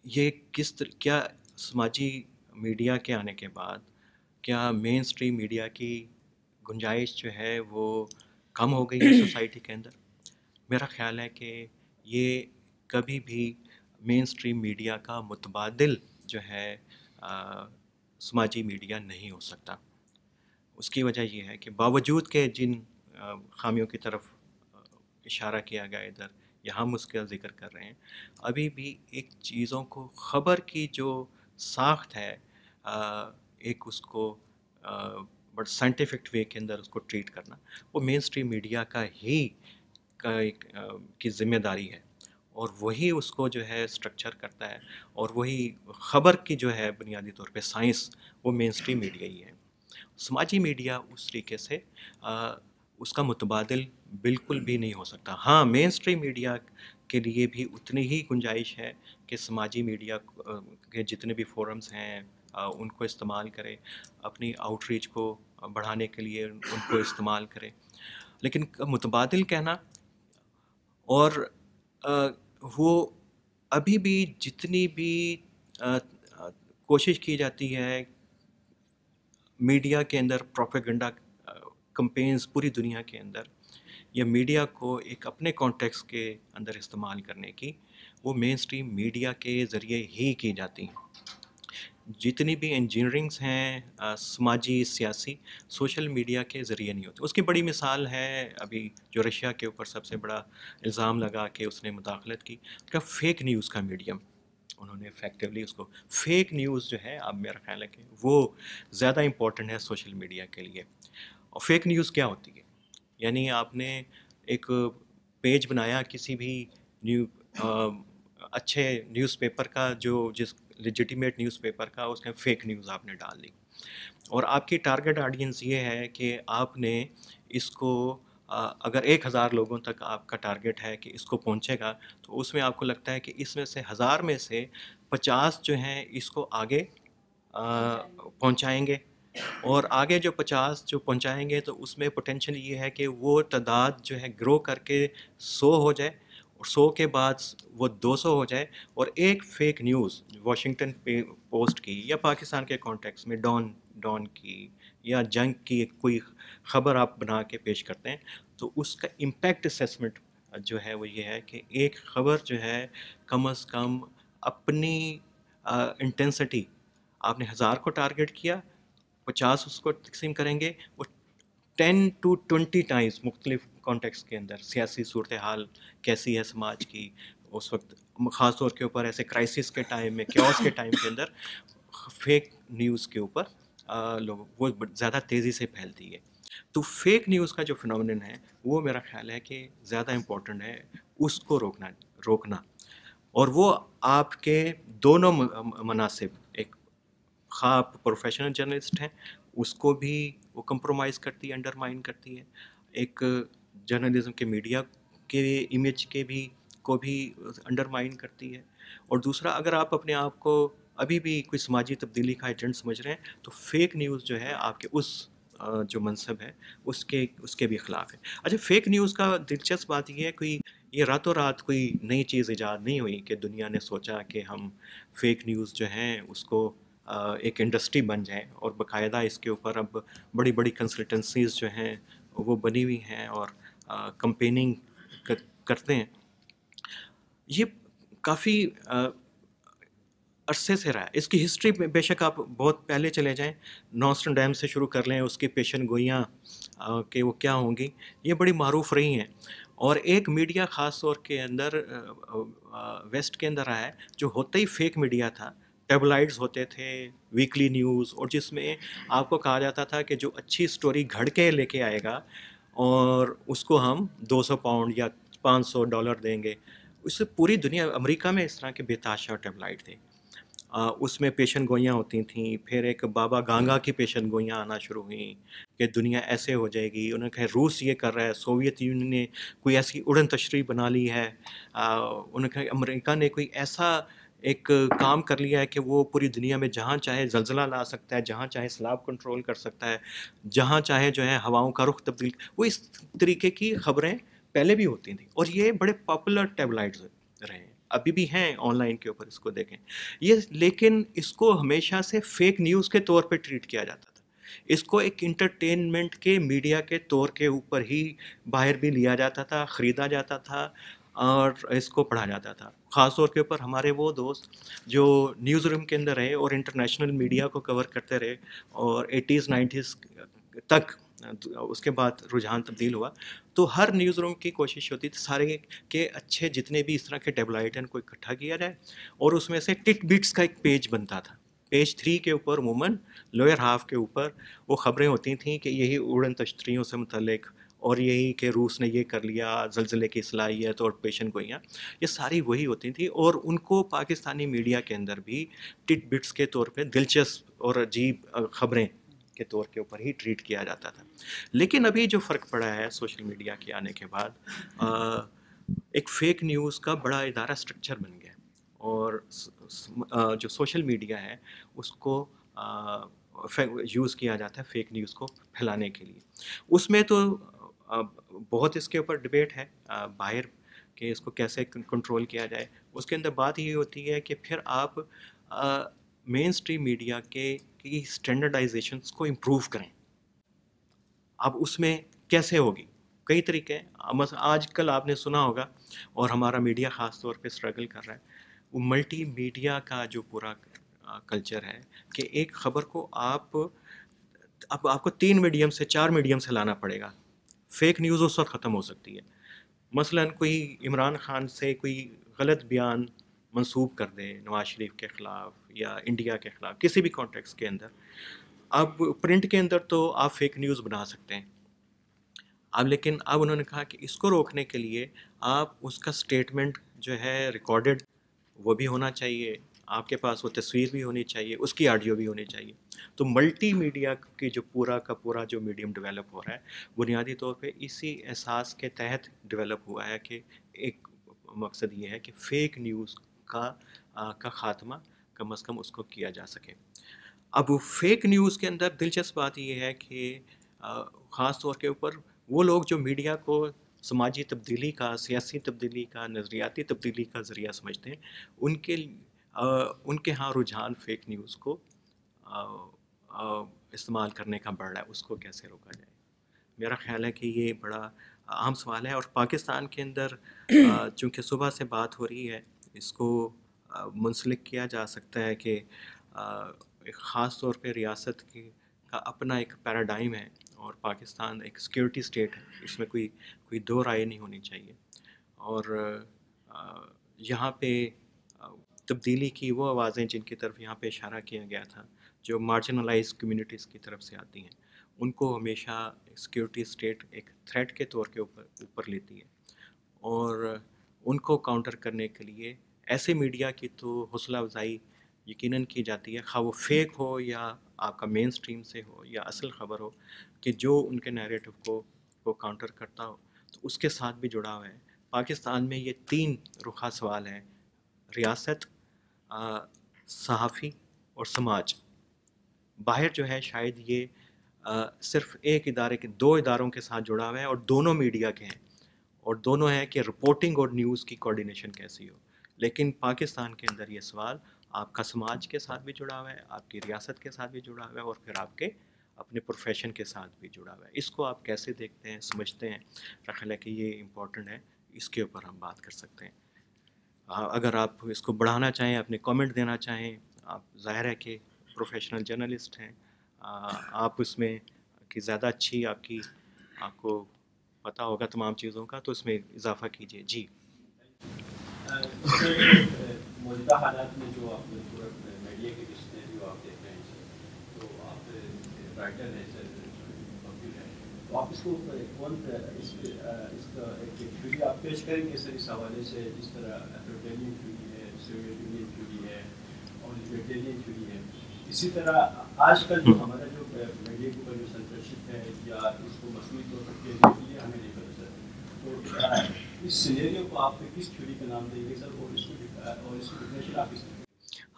یہ کیا سماجی میڈیا کے آنے کے بعد کیا مین اسٹریم میڈیا کی گنجائش جو ہے وہ کم ہو گئی ہے سوسائٹی کے اندر؟ میرا خیال ہے کہ یہ کبھی بھی مین اسٹریم میڈیا کا متبادل جو ہے سماجی میڈیا نہیں ہو سکتا۔ اس کی وجہ یہ ہے کہ باوجود کہ جن خامیوں کی طرف اشارہ کیا گیا ادھر، یہاں ہم اس کا ذکر کر رہے ہیں، ابھی بھی ایک چیزوں کو خبر کی جو ساخت ہے، ایک اس کو بڑا سائنٹیفک وے کے اندر اس کو ٹریٹ کرنا، وہ مین اسٹریم میڈیا کا ہی کی ذمہ داری ہے، اور وہی اس کو جو ہے اسٹرکچر کرتا ہے، اور وہی خبر کی جو ہے بنیادی طور پہ سائنس وہ مین اسٹریم میڈیا ہی ہے۔ سماجی میڈیا اس طریقے سے اس کا متبادل بالکل بھی نہیں ہو سکتا۔ ہاں، مین اسٹریم میڈیا کے لیے بھی اتنی ہی گنجائش ہے کہ سماجی میڈیا کے جتنے بھی فورمز ہیں ان کو استعمال کرے، اپنی آؤٹ ریچ کو بڑھانے کے لیے ان کو استعمال کرے، لیکن متبادل کہنا، اور وہ ابھی بھی جتنی بھی کوشش کی جاتی ہے میڈیا کے اندر پروپیگنڈا کمپینز پوری دنیا کے اندر، یا میڈیا کو ایک اپنے کانٹیکس کے اندر استعمال کرنے کی، وہ مین اسٹریم میڈیا کے ذریعے ہی کی جاتی ہیں۔ جتنی بھی انجینئرنگز ہیں سماجی سیاسی، سوشل میڈیا کے ذریعے نہیں ہوتی۔ اس کی بڑی مثال ہے ابھی جو رشیا کے اوپر سب سے بڑا الزام لگا کہ اس نے مداخلت کی، کا فیک نیوز کا میڈیم، انہوں نے افیکٹولی اس کو فیک نیوز جو ہے، اب میرا خیال ہے کہ وہ زیادہ امپورٹنٹ ہے سوشل میڈیا کے لیے۔ اور فیک نیوز کیا ہوتی ہے؟ یعنی آپ نے ایک پیج بنایا کسی بھی اچھے نیوز پیپر کا، جس لیجیٹیمیٹ نیوز پیپر کا، اس میں فیک نیوز آپ نے ڈال دی، اور آپ کی ٹارگٹ آڈینس یہ ہے کہ آپ نے اس کو اگر 1000 لوگوں تک آپ کا ٹارگٹ ہے کہ اس کو پہنچے گا، تو اس میں آپ کو لگتا ہے کہ اس میں سے 1000 میں سے 50 جو ہیں اس کو آگے پہنچائیں گے، اور آگے جو 50 جو پہنچائیں گے تو اس میں پوٹینشیل یہ ہے کہ وہ تعداد جو ہے گرو کر کے 100 ہو جائے، اور 100 کے بعد وہ 200 ہو جائے، اور ایک فیک نیوز واشنگٹن پوسٹ کی یا پاکستان کے کانٹیکس میں ڈان کی یا جنگ کی کوئی خبر آپ بنا کے پیش کرتے ہیں، تو اس کا امپیکٹ اسیسمنٹ جو ہے وہ یہ ہے کہ ایک خبر جو ہے کم از کم اپنی انٹینسٹی، آپ نے 1000 کو ٹارگٹ کیا، 50 اس کو تقسیم کریں گے، وہ 10 to 20 ٹائمز مختلف کانٹیکس کے اندر سیاسی صورتحال کیسی ہے سماج کی اس وقت، خاص طور کے اوپر ایسے کرائسس کے ٹائم میں، کیوس کے ٹائم کے اندر، فیک نیوز کے اوپر وہ زیادہ تیزی سے پھیلتی ہے۔ تو فیک نیوز کا جو فنومینن ہے وہ میرا خیال ہے کہ زیادہ امپورٹنٹ ہے اس کو روکنا، اور وہ آپ کے دونوں مناسب، ایک خواہ آپ پروفیشنل جرنلسٹ ہیں اس کو بھی وہ کمپرومائز کرتی ہے، انڈرمائن کرتی ہے، ایک جرنلزم کے میڈیا کے امیج کو بھی انڈرمائن کرتی ہے، اور دوسرا اگر آپ اپنے آپ کو ابھی بھی کوئی سماجی تبدیلی کا ایجنٹ سمجھ رہے ہیں تو فیک نیوز جو ہے آپ کے اس جو منصب ہے اس کے بھی خلاف ہے۔ اچھا، فیک نیوز کا دلچسپ بات یہ ہے، یہ راتوں رات کوئی نئی چیز ایجاد نہیں ہوئی کہ دنیا نے سوچا کہ ہم فیک نیوز جو ہیں اس کو ایک انڈسٹری بن جائے، اور باقاعدہ اس کے اوپر اب بڑی بڑی کنسلٹنسیز جو ہیں وہ بنی ہوئی ہیں اور کمپیننگ کرتے ہیں۔ یہ کافی عرصے سے رہا ہے، اس کی ہسٹری میں بے شک آپ بہت پہلے چلے جائیں، نوسٹراڈیمس سے شروع کر لیں، اس کی پیشن گوئیاں کہ وہ کیا ہوں گی، یہ بڑی معروف رہی ہیں، اور ایک میڈیا خاص طور کے اندر ویسٹ کے اندر آیا ہے جو ہوتا ہی فیک میڈیا تھا، ٹیبلائڈز ہوتے تھے، ویکلی نیوز، اور جس میں آپ کو کہا جاتا تھا کہ جو اچھی سٹوری گھڑ کے لے کے آئے گا اور اس کو ہم $200 یا $500 دیں گے۔ اس سے پوری دنیا، امریکہ میں اس طرح کے بے تحاشا ٹیبلائڈ تھے، اس میں پیشن گوئیاں ہوتی تھیں، پھر ایک بابا گانگا کی پیشن گوئیاں آنا شروع ہوئیں کہ کہ دنیا ایسے ہو جائے گی. انہوں نے کہا روس یہ کر رہا ہے, سوویت یونین نے کوئی ایسی اڑن تشریح بنا لی ہے, انہوں نے کہا امریکہ نے کوئی ایسا ایک کام کر لیا ہے کہ وہ پوری دنیا میں جہاں چاہے زلزلہ لا سکتا ہے, جہاں چاہے سیلاب کنٹرول کر سکتا ہے, جہاں چاہے جو ہے ہواؤں کا رخ تبدیل. وہ اس طریقے کی خبریں پہلے بھی ہوتی تھیں, اور یہ بڑے پاپولر ٹیبلائٹس رہے ہیں, ابھی بھی ہیں آن لائن کے اوپر, اس کو دیکھیں یہ. لیکن اس کو ہمیشہ سے فیک نیوز کے طور پہ ٹریٹ کیا جاتا تھا. اس کو ایک انٹرٹینمنٹ کے میڈیا کے طور کے اوپر ہی باہر بھی لیا جاتا تھا, خریدا جاتا تھا, اور اس کو پڑھا جاتا تھا. خاص طور کے اوپر ہمارے وہ دوست جو نیوز روم کے اندر رہے اور انٹرنیشنل میڈیا کو کور کرتے رہے, اور 80s 90s تک, اس کے بعد رجحان تبدیل ہوا, تو ہر نیوز روم کی کوشش ہوتی تھی سارے کہ اچھے جتنے بھی اس طرح کے ٹیبلائٹ ہیں کو اکٹھا کیا جائے, اور اس میں سے ٹک بٹس کا ایک پیج بنتا تھا. پیج 3 کے اوپر عموماً لوئر ہاف کے اوپر وہ خبریں ہوتی تھیں کہ یہی اڑن تشریحوں سے متعلق, اور یہی کہ روس نے یہ کر لیا, زلزلے کی صلاحیت اور پیشن گوئیاں, یہ ساری وہی ہوتی تھیں. اور ان کو پاکستانی میڈیا کے اندر بھی ٹک بٹس کے طور پہ دلچسپ اور عجیب خبریں کے طور کے اوپر ہی ٹریٹ کیا جاتا تھا. لیکن ابھی جو فرق پڑا ہے سوشل میڈیا کے آنے کے بعد, ایک فیک نیوز کا بڑا ادارہ اسٹرکچر بن گیا, اور جو سوشل میڈیا ہے اس کو یوز کیا جاتا ہے فیک نیوز کو پھیلانے کے لیے. اس میں تو بہت اس کے اوپر ڈبیٹ ہے باہر کہ اس کو کیسے کنٹرول کیا جائے. اس کے اندر بات یہ ہوتی ہے کہ پھر آپ مین اسٹریم میڈیا کے کی اسٹینڈرڈائزیشنس کو امپروو کریں. اب اس میں کیسے ہوگی؟ کئی طریقے ہیں. مثلا آج کل آپ نے سنا ہوگا, اور ہمارا میڈیا خاص طور پہ اسٹرگل کر رہا ہے, وہ ملٹی میڈیا کا جو پورا کلچر ہے کہ ایک خبر کو اب آپ کو 3 میڈیم سے 4 میڈیم سے لانا پڑے گا. فیک نیوز اس وقت ختم ہو سکتی ہے. مثلا کوئی عمران خان سے کوئی غلط بیان منسوب کر دے نواز شریف کے خلاف یا انڈیا کے خلاف کسی بھی کانٹیکس کے اندر. اب پرنٹ کے اندر تو آپ فیک نیوز بنا سکتے ہیں, لیکن اب انہوں نے کہا کہ اس کو روکنے کے لیے آپ اس کا اسٹیٹمنٹ جو ہے ریکارڈڈ وہ بھی ہونا چاہیے, آپ کے پاس وہ تصویر بھی ہونی چاہیے, اس کی آڈیو بھی ہونی چاہیے. تو ملٹی میڈیا کی جو پورا کا پورا جو میڈیم ڈیولپ ہو رہا ہے بنیادی طور پہ اسی احساس کے تحت ڈیولپ ہوا ہے کہ ایک مقصد یہ ہے کہ فیک نیوز کا خاتمہ کم از کم اس کو کیا جا سکے. اب فیک نیوز کے اندر دلچسپ بات یہ ہے کہ خاص طور کے اوپر وہ لوگ جو میڈیا کو سماجی تبدیلی کا, سیاسی تبدیلی کا, نظریاتی تبدیلی کا ذریعہ سمجھتے ہیں, ان کے ہاں رجحان فیک نیوز کو استعمال کرنے کا بڑھ رہا ہے. اس کو کیسے روکا جائے؟ میرا خیال ہے کہ یہ بڑا اہم سوال ہے. اور پاکستان کے اندر چونکہ صبح سے بات ہو رہی ہے, اس کو منسلک کیا جا سکتا ہے کہ ایک خاص طور پہ ریاست کا اپنا ایک پیراڈائم ہے, اور پاکستان ایک سیکیورٹی اسٹیٹ ہے, اس میں کوئی دو رائے نہیں ہونی چاہیے. اور یہاں پہ تبدیلی کی وہ آوازیں جن کی طرف یہاں پہ اشارہ کیا گیا تھا, جو مارجنلائز کمیونٹیز کی طرف سے آتی ہیں, ان کو ہمیشہ سیکیورٹی اسٹیٹ ایک تھریٹ کے طور کے اوپر لیتی ہے. اور ان کو کاؤنٹر کرنے کے لیے ایسے میڈیا کی تو حوصلہ افزائی یقیناً کی جاتی ہے, خواہ وہ فیک ہو یا آپ کا مین اسٹریم سے ہو یا اصل خبر ہو, کہ جو ان کے نیریٹو کو کاؤنٹر کرتا ہو تو اس کے ساتھ بھی جڑا ہوا ہے. پاکستان میں یہ 3 رخا سوال ہیں: ریاست, صحافی اور سماج. باہر جو ہے شاید یہ صرف ایک ادارے کے 2 اداروں کے ساتھ جڑا ہوا ہے, اور دونوں میڈیا کے ہیں, اور دونوں ہیں کہ رپورٹنگ اور نیوز کی کوارڈینیشن کیسی ہو. لیکن پاکستان کے اندر یہ سوال آپ کا سماج کے ساتھ بھی جڑا ہوا ہے, آپ کی ریاست کے ساتھ بھی جڑا ہوا ہے, اور پھر آپ کے اپنے پروفیشن کے ساتھ بھی جڑا ہوا ہے. اس کو آپ کیسے دیکھتے ہیں, سمجھتے ہیں؟ رکھا ہے کہ یہ امپورٹنٹ ہے, اس کے اوپر ہم بات کر سکتے ہیں. اگر آپ اس کو بڑھانا چاہیں, اپنے کامنٹ دینا چاہیں, آپ ظاہر ہے کہ پروفیشنل جرنلسٹ ہیں, آپ اس میں کہ زیادہ اچھی آپ کو پتہ ہوگا تمام چیزوں کا, تو اس میں اضافہ کیجیے. جی. موجودہ حالات میں جو آپ پورا میڈیا کے جو آپ دیکھ رہے ہیں, تو آپ رائٹر ہیں سر, وکیل ہیں, تو آپ اس کو اس کا ایک تھیوری آپ پیش کریں گے سر اس حوالے سے, جس طرح ایتھوٹیلین تھیوری ہے, سوویت یونین تھیوری ہے, اور لبرٹیرین تھیوری ہے, اسی طرح آج کل جو ہمارا جو میڈیا کے اوپر جو سینسرشپ ہے یا اس کو مصنوعی طور پر کیا جاتی ہے ہمیں نہیں پتہ چلتا. تو اس سینیریو کو آپ کس تھیوری کا نام دیں گے سر, اور اس کی ڈیفینیشن آپ کس؟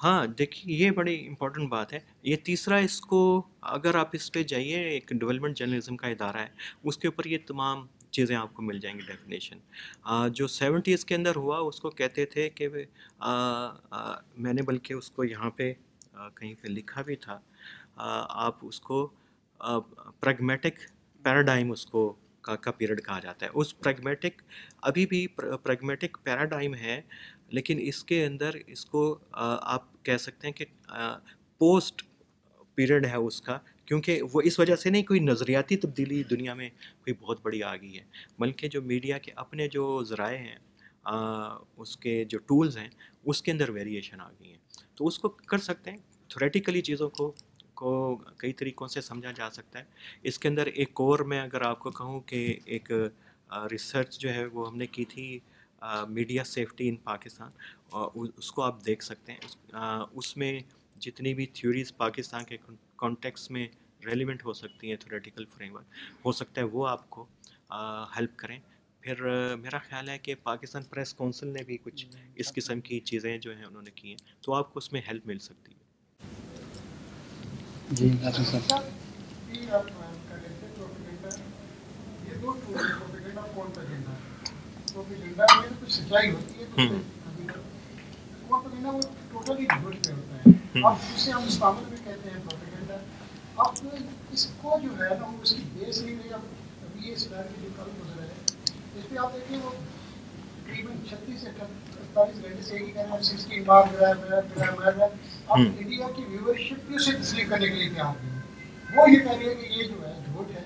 ہاں دیکھیے یہ بڑی امپورٹنٹ بات ہے. یہ تیسرا اس کو اگر آپ اس پہ جائیے, ایک ڈیولپمنٹ جرنلزم کا ادارہ ہے, اس کے اوپر یہ تمام چیزیں آپ کو مل جائیں گی ڈیفینیشن. جو 70s کے اندر ہوا اس کو کہتے تھے کہ میں نے بلکہ اس کو یہاں پہ کہیں پہ لکھا بھی تھا, آپ اس کو پریگمیٹک پیراڈائم اس کو کا پیریڈ کہا جاتا ہے. اس پریگمیٹک ابھی بھی پریگمیٹک پیراڈائم ہے, لیکن اس کے اندر اس کو آپ کہہ سکتے ہیں کہ پوسٹ پیریڈ ہے اس کا, کیونکہ وہ اس وجہ سے نہیں کوئی نظریاتی تبدیلی دنیا میں کوئی بہت بڑی آ گئی ہے, بلکہ جو میڈیا کے اپنے جو ذرائع ہیں, اس کے جو ٹولز ہیں, اس کے اندر ویریشن آ گئی ہیں. تو اس کو کر سکتے ہیں تھیوریٹیکلی, چیزوں کو کئی طریقوں سے سمجھا جا سکتا ہے. اس کے اندر ایک اور میں اگر آپ کو کہوں کہ ایک ریسرچ جو ہے وہ ہم نے کی تھی, میڈیا سیفٹی ان پاکستان, اس کو آپ دیکھ سکتے ہیں. اس میں جتنی بھی تھیوریز پاکستان کے کانٹیکس میں ریلیونٹ ہو سکتی ہیں, تھیوریٹیکل فریم ورک ہو سکتا ہے وہ آپ کو ہیلپ کریں. پھر میرا خیال ہے کہ پاکستان پریس کونسل نے بھی کچھ اس قسم کی چیزیں جو ہیں انہوں نے کی ہیں, تو آپ کو اس میں ہیلپ مل سکتی ہے. جی ناصر صاحب. یہ دو پروپیگنڈا کون پروپیگنڈا پروپیگنڈا میں کچھ سچائی ہوتی ہے تو پروپیگنڈا وہ ٹوٹلی جھوٹ پہ ہوتا ہے. اب اسے ہم استعمال میں کہتے ہیں پروپیگنڈا. اب اس کو جو ہے نا وہ اس کی بیس نہیں رہی. ابھی یہ سدار کے جو کل گزرا ہے اس پہ آپ دیکھیں وہ تقریباً 36 سے 48 گھنٹے سے ایک ہی کہنا ہے 16 بار جو ہے اب انڈیا کی ویورشپ بھی اسے تسلیم کرنے کے لیے تیار نہیں ہے. وہ یہ کہہ رہی ہے کہ یہ جو ہے جھوٹ ہے,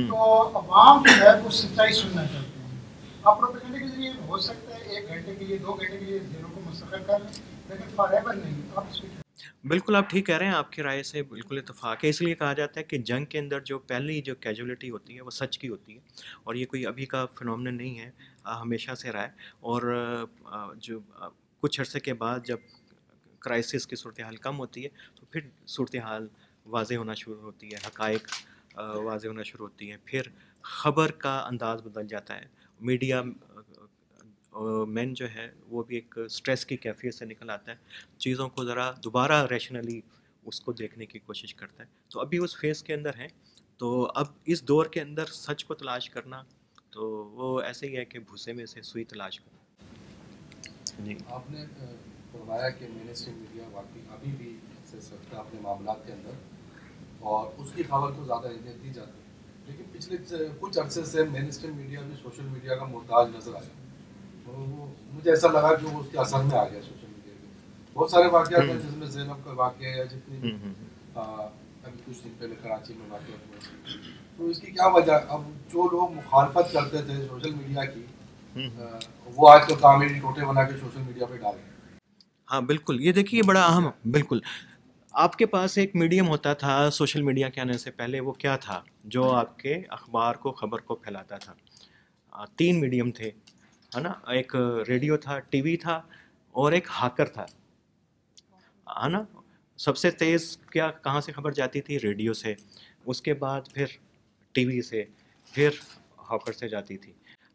تو عوام جو ہے وہ سچائی سننا چاہتے ہیں. اب پروپیگنڈے کے ذریعے ہو سکتا ہے 1 گھنٹے کے لیے 2 گھنٹے کے لیے ذہنوں کو مستقل کر لیں, لیکن فار ایور نہیں. آپ اس پہ بالکل آپ ٹھیک کہہ رہے ہیں, آپ کی رائے سے بالکل اتفاق ہے. اس لیے کہا جاتا ہے کہ جنگ کے اندر جو پہلی جو کیجولیٹی ہوتی ہے وہ سچ کی ہوتی ہے, اور یہ کوئی ابھی کا فنومنن نہیں ہے, ہمیشہ سے رہا ہے. اور جو کچھ عرصے کے بعد جب کرائسس کی صورتحال کم ہوتی ہے تو پھر صورتحال واضح ہونا شروع ہوتی ہے, حقائق واضح ہونا شروع ہوتی ہیں. پھر خبر کا انداز بدل جاتا ہے. میڈیا مین جو ہے وہ بھی ایک سٹریس کی کیفیت سے نکل آتا ہے, چیزوں کو ذرا دوبارہ ریشنلی اس کو دیکھنے کی کوشش کرتا ہے. تو ابھی اس فیز کے اندر ہیں. تو اب اس دور کے اندر سچ کو تلاش کرنا تو وہ ایسے ہی ہے کہ بھوسے میں سے سوئی تلاش کرنا. جی آپ نے فرمایا کہ مین اسٹریم میڈیا واقعی ابھی بھی سے سکتا ہے اپنے معاملات کے اندر, اور اس کی خبر کو زیادہ اہمیت دی جاتی ہے. لیکن پچھلے کچھ عرصے سے مین اسٹریم میڈیا بھی سوشل میڈیا کا محتاج نظر آیا. مجھے ایسا لگا کہ وہ اس کے اثر میں آ گیا سوشل میڈیا کے. بہت سارے واقعات ہیں جس میں زینب کا واقعہ ہے, جتنی بھی ابھی کچھ دن پہلے کراچی میں واقعہ ہوئے. تو اس کی کیا وجہ, اب جو لوگ مخالفت کرتے تھے سوشل میڈیا کی وہ آج کل تعمیری ٹوٹے بنا کے سوشل میڈیا پہ ڈال رہے ہیں. ہاں بالکل, یہ دیکھیے بڑا اہم, بالکل آپ کے پاس ایک میڈیم ہوتا تھا سوشل میڈیا کے آنے سے پہلے, وہ کیا تھا جو آپ کے اخبار کو خبر کو پھیلاتا تھا. 3 میڈیم تھے, ہے نا. ایک ریڈیو تھا, ٹی وی تھا, اور ایک ہاکر تھا, ہے نا. سب سے تیز کیا کہاں سے خبر جاتی تھی؟ ریڈیو سے. اس کے بعد پھر ٹی وی سے, پھر ہاکر سے جاتی تھی.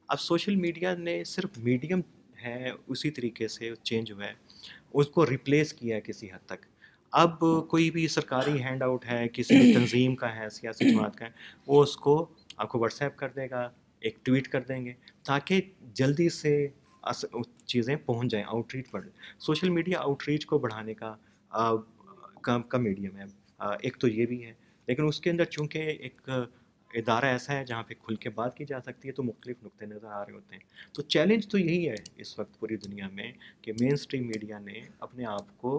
اب سوشل میڈیا نے صرف میڈیم ہے اسی طریقے سے چینج ہوا ہے, اس کو ریپلیس کیا ہے کسی حد تک. اب کوئی بھی سرکاری ہینڈ آؤٹ ہے, کسی بھی تنظیم کا ہے, سیاسی جماعت کا ہے, وہ اس کو آپ کو واٹس ایپ کر دے گا, ایک ٹویٹ کر دیں گے, تاکہ جلدی سے چیزیں پہنچ جائیں, آؤٹ ریچ بڑھ. سوشل میڈیا آؤٹ ریچ کو بڑھانے کا میڈیم ہے. ایک تو یہ بھی ہے, لیکن اس کے اندر چونکہ ایک ادارہ ایسا ہے جہاں پہ کھل کے بات کی جا سکتی ہے, تو مختلف نقطے نظر آ رہے ہوتے ہیں. تو چیلنج تو یہی ہے اس وقت پوری دنیا میں کہ مین اسٹریم میڈیا نے اپنے آپ کو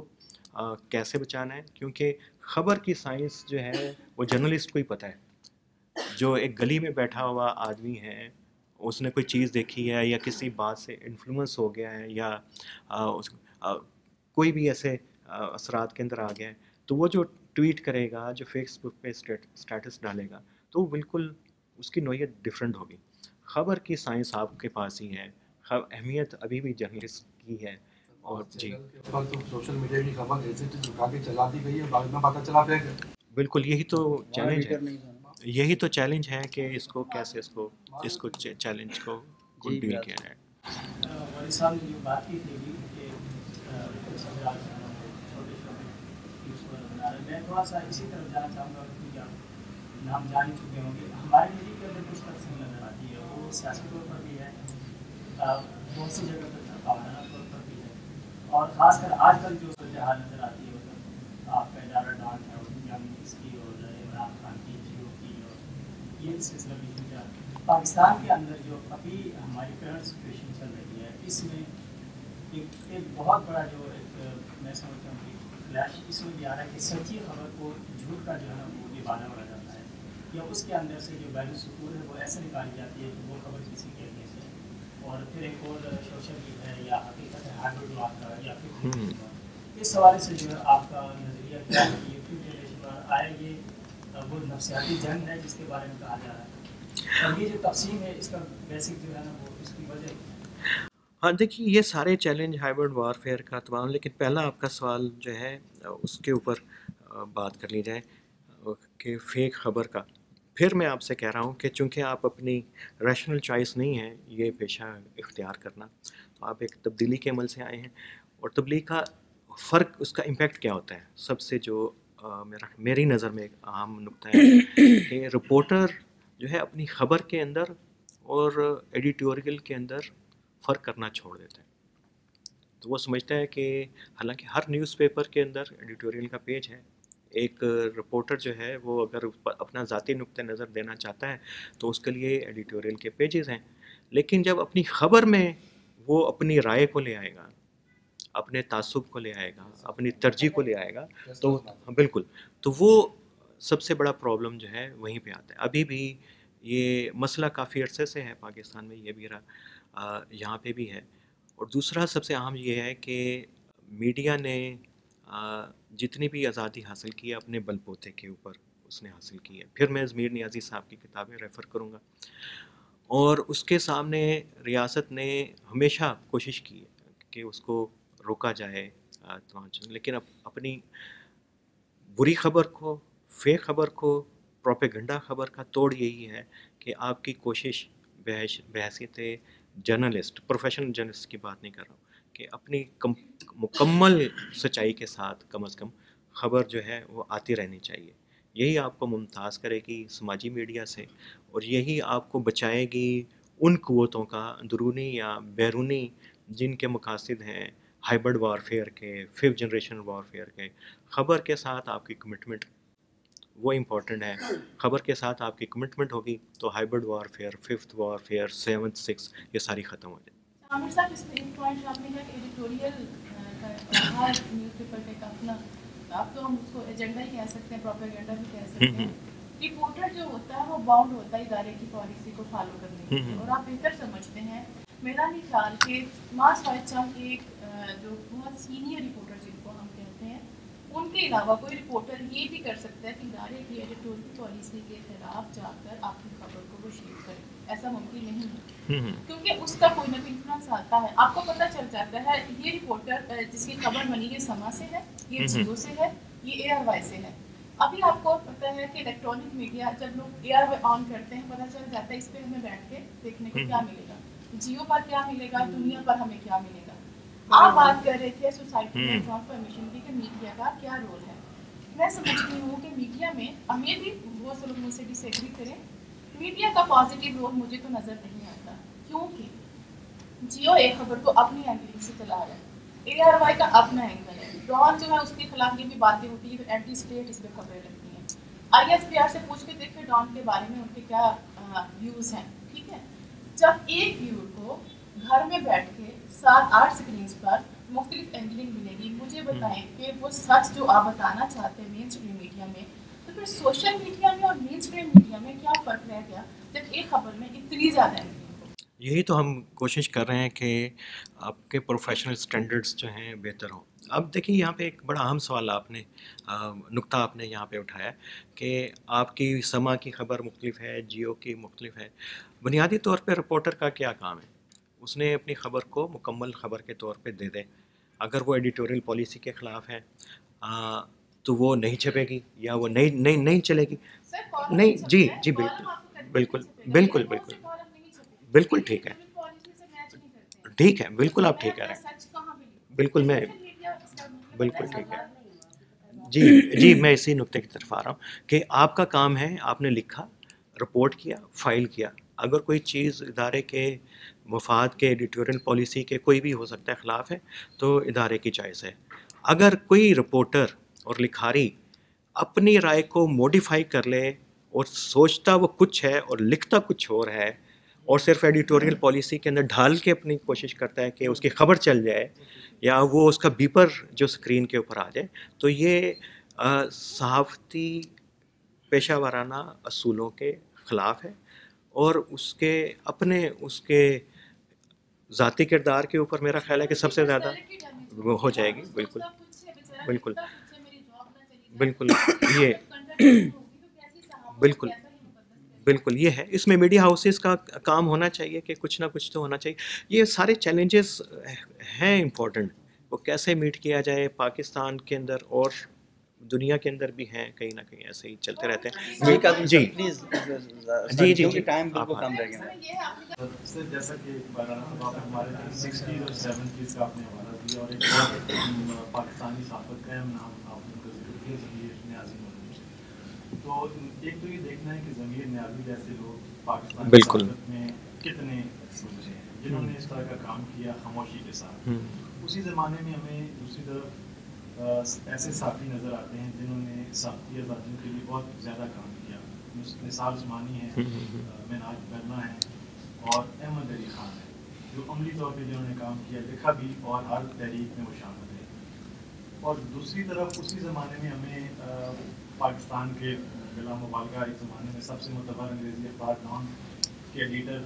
کیسے بچانا ہے, کیونکہ خبر کی سائنس جو ہے وہ جرنلسٹ کو ہی پتہ ہے. جو ایک گلی میں بیٹھا ہوا آدمی ہے, اس نے کوئی چیز دیکھی ہے یا کسی بات سے انفلوئنس ہو گیا ہے, یا کوئی بھی ایسے اثرات کے اندر آ گیا ہے, تو وہ جو ٹویٹ کرے گا, جو فیس بک پہ اسٹیٹس ڈالے گا, تو وہ بالکل اس کی نوعیت ڈفرینٹ ہوگی. خبر کی سائنس آپ کے پاس ہی ہے, اہمیت ابھی بھی جرنلسٹ کی ہے, اور جی چینل کے اوپر تو سوشل میڈیا کی خبر ایز اٹ از اٹھا کے چلا دی گئی ہے، بعد میں پتہ چلا پھر بالکل یہی تو چیلنج ہے، یہی تو چیلنج ہے کہ اس کو کیسے اس کو چیلنج کو ڈیل کیا جائے. والی صاحب نے جو بات کی تھی کہ کچھ حضرات چھوٹے چھوٹے یوٹیوبر بنا رہے ہیں، میں تھوڑا سا اسی طرف جانا چاہوں گا کیونکہ آپ نام جان ہی چکے ہوں گے. ہمارے ملک کے اندر کچھ تقسیم نظر آتی ہے، وہ سیاسی طور پر بھی ہے، بہت سی جگہ پر پابندانہ طور پر بھی ہے، اور خاص کر آج کل جو صورتحال نظر آتی ہے مطلب آپ کا ادارہ ڈان ہے اور دنیا میں اس کی اور عمران خان کی جیو کی اور یہ سلسلہ بھی جو پاکستان کے اندر جو ابھی ہماری کرنٹ سچویشن چل رہی ہے اس میں ایک بہت بڑا جو ایک میں سمجھتا ہوں کہ کلیش اس میں بھی آ رہا ہے کہ سچی خبر کو جھوٹ کا جو ہے نا وہ نبھانا پڑا جاتا ہے، یا اس کے اندر سے جو ویلیو سکور ہے وہ ایسے نکالی جاتی ہے کہ وہ خبر کسی کہنے سے، اور پھر ایک اور سوشل ہے یا حقیقت ہے ہائیبرڈ واک کا یا پھر اس حوالے سے جو ہے آپ کا نظریہ کیا ہے کہ یہ فیوچر جنریشن پر آئے یہ وہ نفسیاتی جنگ ہے جس کے بارے میں کہا جا رہا ہے، اور یہ جو تقسیم ہے اس کا بیسک جو ہے نا وہ اس کی وجہ. ہاں دیکھیے یہ سارے چیلنج ہائیبرڈ وارفیئر کا تمام، لیکن پہلا آپ کا سوال جو ہے اس کے اوپر بات کر لی جائے کہ فیک خبر کا. پھر میں آپ سے کہہ رہا ہوں کہ چونکہ آپ اپنی ریشنل چوائس نہیں ہے یہ پیشہ اختیار کرنا، تو آپ ایک تبدیلی کے عمل سے آئے ہیں، اور تبدیلی کا فرق اس کا امپیکٹ کیا ہوتا ہے. سب سے جو میری نظر میں ایک اہم نقطہ ہے کہ رپورٹر جو ہے اپنی خبر کے اندر اور ایڈیٹوریل کے اندر فرق کرنا چھوڑ دیتا ہے. تو وہ سمجھتا ہے کہ حالانکہ ہر نیوز پیپر کے اندر ایڈیٹوریل کا پیج ہے، ایک رپورٹر جو ہے وہ اگر اپنا ذاتی نقطہ نظر دینا چاہتا ہے تو اس کے لیے ایڈیٹوریل کے پیجز ہیں، لیکن جب اپنی خبر میں وہ اپنی رائے کو لے آئے گا، اپنے تعصب کو لے آئے گا، اپنی ترجیح کو لے آئے گا، تو بالکل تو وہ سب سے بڑا پرابلم جو ہے وہیں پہ آتا ہے. ابھی بھی یہ مسئلہ کافی عرصے سے ہے پاکستان میں، یہ بھی رہا یہاں پہ بھی ہے. اور دوسرا سب سے اہم یہ ہے کہ میڈیا نے جتنی بھی آزادی حاصل کی ہے اپنے بل بوتے کے اوپر اس نے حاصل کی ہے. پھر میں ضمیر نیازی صاحب کی کتابیں ریفر کروں گا، اور اس کے سامنے ریاست نے ہمیشہ کوشش کی ہے کہ اس کو روکا جائے لیکن اپنی بری خبر کو، فیک خبر کو، پروپیگنڈا خبر کا توڑ یہی ہے کہ آپ کی کوشش بحیثیت جرنلسٹ، پروفیشنل جرنلسٹ کی بات نہیں کر رہا ہوں، کہ اپنی مکمل سچائی کے ساتھ کم از کم خبر جو ہے وہ آتی رہنی چاہیے. یہی آپ کو ممتاز کرے گی سماجی میڈیا سے، اور یہی آپ کو بچائے گی ان قوتوں کا اندرونی یا بیرونی جن کے مقاصد ہیں ہائیبرڈ وارفیئر کے، ففتھ جنریشن وارفیئر کے. خبر کے ساتھ آپ کی کمٹمنٹ وہ امپورٹنٹ ہے. خبر کے ساتھ آپ کی کمٹمنٹ ہوگی تو hybrid warfare, fifth warfare, seventh, six, یہ ساری ختم ہو جائے. عامر صاحب اس میں ایک پوائنٹ آپ نے کہا کہ ایڈیٹوریل ہر نیوز پیپر کا ایک اپنا، اب تو ہم اس کو ایجنڈا ہی کہہ سکتے ہیں، پروپیگنڈا بھی کہہ سکتے ہیں. رپورٹر جو ہوتا ہے وہ باؤنڈ ہوتا ہے ادارے کی پالیسی کو فالو کرنے کے لیے، اور آپ بہتر سمجھتے ہیں. میرا نہیں خیال کہ ماس فائد صاحب ایک جو بہت سینئر رپورٹر جن کو ہم کہتے ہیں، ان کے علاوہ کوئی رپورٹر یہ بھی کر سکتا ہے کہ ادارے کی ایڈیٹوریل پالیسی کے خلاف جا کر آپ کی خبر کو وہ شیئر کرے. ایسا ممکن نہیں ہے کیونکہ اس کا کوئی نہ کوئی انفلوئنس آتا ہے. آپ کو پتہ چل جاتا ہے یہ رپورٹر جس کی خبر بنی یہ سما سے ہے، یہ جیو سے ہے، یہ اے آر وائی سے ہے. ابھی آپ کو پتہ ہے کہ الیکٹرانک میڈیا جب لوگ اے آر وائی آن کرتے ہیں پتہ چل جاتا ہے اس پہ ہمیں بیٹھ کے دیکھنے کو کیا ملے گا، جیو پر کیا ملے گا، دنیا پر ہمیں کیا ملے گا. آپ بات کر رہے تھے سوسائٹی میں ٹرانسفارمیشن کی کہ میڈیا کا کیا رول ہے. میں سمجھتی ہوں کہ میڈیا میں ہمیں بھی بہت سے لوگ مجھ سے ڈس ایگری کریں، میڈیا کا پازیٹیو رول مجھے تو نظر نہیں آتا، کیونکہ جیو ایک خبر کو اپنی اینگل سے چلا رہا ہے، اے آر وائی کا اپنا اینگل ہے، ڈان جو ہے اس کے خلاف یہ بھی باتیں ہوتی ہیں کہ اینٹی اسٹیٹ اس پہ خبریں لگتی ہیں. آئی ایس پی آر سے پوچھ کے دیکھیں ڈان کے بارے میں ان کے کیا ویوز ہیں. ٹھیک ہے، جب ایک ویور کو گھر میں بیٹھ کے 7-8 اسکرینس پر مختلف اینگلنگ ملے گی، مجھے بتائیں کہ وہ سچ جو آپ بتانا چاہتے ہیں مین اسٹریم میڈیا میں، تو پھر سوشل میڈیا میں اور مین اسٹریم میڈیا میں کیا فرق رہ گیا جب ایک خبر میں اتنی زیادہ اینگلنگ ہو. یہی تو ہم کوشش کر رہے ہیں کہ آپ کے پروفیشنل سٹینڈرڈز جو ہیں بہتر ہوں. اب دیکھیے یہاں پہ ایک بڑا اہم سوال آپ نے نقطہ آپ نے یہاں پہ اٹھایا کہ آپ کی سما کی خبر مختلف ہے، جیو کی مختلف ہے. بنیادی طور پہ رپورٹر کا کیا کام ہے؟ اس نے اپنی خبر کو مکمل خبر کے طور پہ دے دے. اگر وہ ایڈیٹوریل پالیسی کے خلاف ہے تو وہ نہیں چھپے گی یا وہ نہیں چلے گی. نہیں جی جی بالکل بالکل بالکل بالکل ٹھیک ہے ٹھیک ہے بالکل آپ ٹھیک کہہ رہے ہیں بالکل میں بالکل ٹھیک ہے جی میں اسی نقطے کی طرف آ رہا ہوں کہ آپ کا کام ہے آپ نے لکھا رپورٹ کیا فائل کیا. اگر کوئی چیز ادارے کے مفاد کے ایڈیٹوریل پالیسی کے کوئی بھی ہو سکتا ہے خلاف ہے تو ادارے کی چوائس ہے. اگر کوئی رپورٹر اور لکھاری اپنی رائے کو موڈیفائی کر لے اور سوچتا وہ کچھ ہے اور لکھتا کچھ اور ہے اور صرف ایڈیٹوریل پالیسی کے اندر ڈھال کے اپنی کوشش کرتا ہے کہ اس کی خبر چل جائے یا وہ اس کا بیپر جو اسکرین کے اوپر آ جائے, تو یہ صحافتی پیشہ ورانہ اصولوں کے خلاف ہے اور اس کے ذاتی کردار کے اوپر میرا خیال ہے کہ سب سے زیادہ وہ ہو جائے گی. بالکل بالکل بالکل یہ بالکل بالکل یہ ہے. اس میں میڈیا ہاؤسز کا کام ہونا چاہیے کہ کچھ نہ کچھ تو ہونا چاہیے. یہ سارے چیلنجز ہیں امپورٹنٹ, وہ کیسے میٹ کیا جائے پاکستان کے اندر اور دنیا کے اندر بھی ہیں, کہیں نہ کہیں ایسے ہی چلتے رہتے ہیں. جی جی جی ٹائم بالکل کم رہ گیا. سر جیسا کہ ہمارے 60s اور 70s کا آپ نے حوالہ دیا اور ایک بہت پاکستانی صحافت کا نام آپ نے ذکر کیا ضمیر نیازی موجود ہے. تو ایک تو یہ دیکھنا ہے کہ ضمیر نیازی جیسے لوگ پاکستانی صحافت میں کتنے سمجھے ہیں جنہوں نے اس طرح کا کام کیا خاموشی کے ساتھ. اسی زمانے میں ہمیں دوسری طرف ایسے صحافی نظر آتے ہیں جنہوں نے صحافتی آزادیوں کے لیے بہت زیادہ کام کیا. نثار عثمانی ہے, مناج برنا ہے اور احمد علی خان ہے, جو عملی طور پہ جنہوں نے کام کیا, لکھا بھی اور ہر تحریک میں وہ شامل ہے. اور دوسری طرف اسی زمانے میں ہمیں پاکستان کے بلا مبالغہ ایک زمانے میں سب سے معتبر انگریزی اخبار ڈان کے ایڈیٹر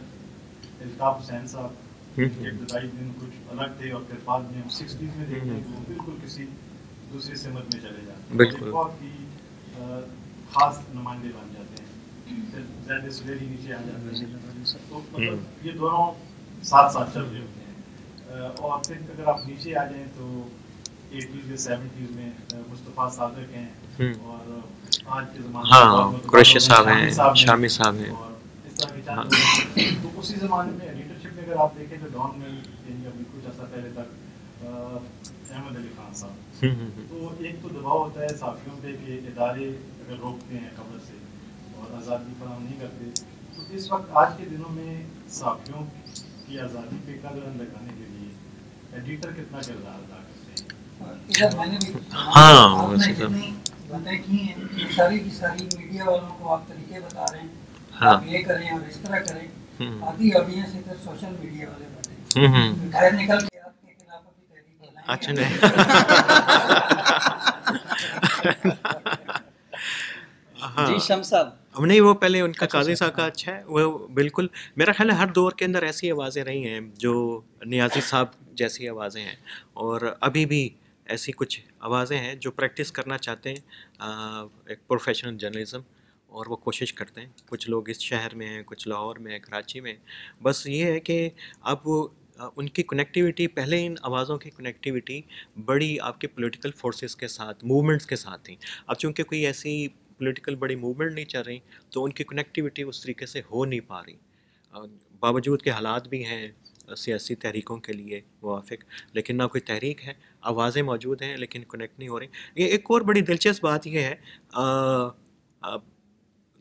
الطاف حسین صاحب کے ابتدائی دن کچھ الگ تھے اور پھر بعد میں ہم 60s میں دیکھتے ہیں کہ وہ بالکل کسی دوسری سمت میں چلے جاتے ہیں, ایک بہت ہی خاص نمائندے بن جاتے ہیں, پھر زیادہ سویری نیچے آ جاتے ہیں. تو مطلب یہ دونوں ساتھ ساتھ چل رہے ہوتے ہیں. اور پھر اگر آپ نیچے آ جائیں تو 80s یا 70s میں مصطفیٰ صادق ہیں اور آج کے زمانے میں قریشی صاحب ہیں, شامی صاحب ہیں, اور اس طرح کے چند. تو اسی زمانے میں ایڈیٹرشپ میں اگر آپ دیکھیں تو ڈان میں ابھی کچھ عرصہ پہلے تک احمد علی خان صاحب. تو ایک تو دباؤ ہوتا ہے صحافیوں پہ کہ ادارے اگر روکتے ہیں خبر سے اور آزادی فراہم نہیں کرتے, تو اس وقت آج کے دنوں میں صحافیوں کی آزادی پہ قدغن لگانے کے لیے ایڈیٹر کتنا کردار ادا کرتے ہیں؟ ہاں باتیں کی ہیں کہ ساری کی ساری میڈیا والوں کو آپ طریقے بتا رہے ہیں, آپ یہ کریں اور اس طرح کریں. آدھی آڈینس ادھر سوشل میڈیا والے باتیں باہر نکل کے آپ کے خلاف ابھی تحریک بنائیں. اچھا نہیں جی شمس صاحب نہیں, وہ پہلے ان کا قاضی صاحب کا اچھا ہے. وہ بالکل میرا خیال ہے ہر دور کے اندر ایسی آوازیں رہی ہیں جو نیازی صاحب جیسی آوازیں ہیں, اور ابھی بھی ایسی کچھ آوازیں ہیں جو پریکٹس کرنا چاہتے ہیں ایک پروفیشنل جرنلزم, اور وہ کوشش کرتے ہیں. کچھ لوگ اس شہر میں ہیں, کچھ لاہور میں ہیں, کراچی میں. بس یہ ہے کہ اب ان کی کنیکٹیوٹی, پہلے ان آوازوں کی کنیکٹیوٹی بڑی آپ کے پولیٹیکل فورسز کے ساتھ, موومنٹس کے ساتھ تھیں. اب چونکہ کوئی ایسی پولیٹیکل بڑی موومنٹ نہیں چل رہی تو ان کی کنیکٹیوٹی اس طریقے سے ہو نہیں پا رہی, باوجود کے حالات بھی ہیں سیاسی تحریکوں کے لیے موافق, لیکن نہ کوئی تحریک ہے, آوازیں موجود ہیں لیکن کنیکٹ نہیں ہو رہی. یہ ایک اور بڑی دلچسپ بات یہ ہے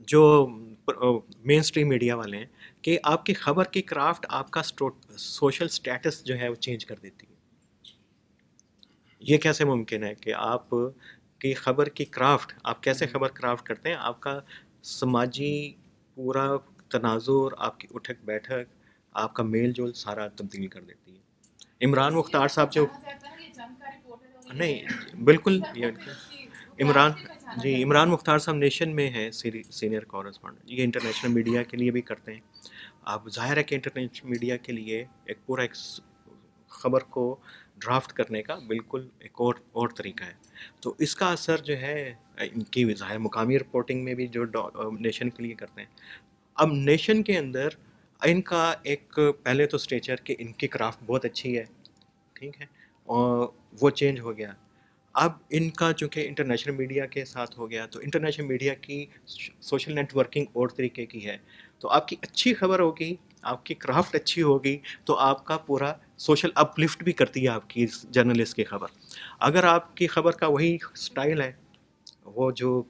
جو مین اسٹریم میڈیا والے ہیں کہ آپ کی خبر کی کرافٹ آپ کا سوشل سٹیٹس جو ہے وہ چینج کر دیتی ہے. یہ کیسے ممکن ہے کہ آپ کی خبر کی کرافٹ, آپ کیسے خبر کرافٹ کرتے ہیں, آپ کا سماجی پورا تناظر, آپ کی اٹھک بیٹھک, آپ کا میل جول سارا تبدیل کر دیتی ہے. عمران مختار صاحب جو نہیں بالکل عمران مختار صاحب نیشن میں ہیں سینئر کورسپونڈنٹ, یہ انٹرنیشنل میڈیا کے لیے بھی کرتے ہیں. اب ظاہر ہے کہ انٹرنیشنل میڈیا کے لیے ایک پورا ایک خبر کو ڈرافٹ کرنے کا بالکل ایک اور طریقہ ہے. تو اس کا اثر جو ہے ان کی ظاہر مقامی رپورٹنگ میں بھی جو نیشن کے لیے کرتے ہیں. اب نیشن کے اندر ان کا ایک پہلے تو اسٹیچر کہ ان کی کرافٹ بہت اچھی ہے, ٹھیک ہے, اور وہ چینج ہو گیا. اب ان کا چونکہ انٹرنیشنل میڈیا کے ساتھ ہو گیا تو انٹرنیشنل میڈیا کی سوشل نیٹ ورکنگ اور طریقے کی ہے. تو آپ کی اچھی خبر ہوگی, آپ کی کرافٹ اچھی ہوگی تو آپ کا پورا سوشل اپ لفٹ بھی کرتی ہے آپ کی جرنلسٹ کی خبر. اگر آپ کی خبر کا وہی سٹائل ہے, وہ جو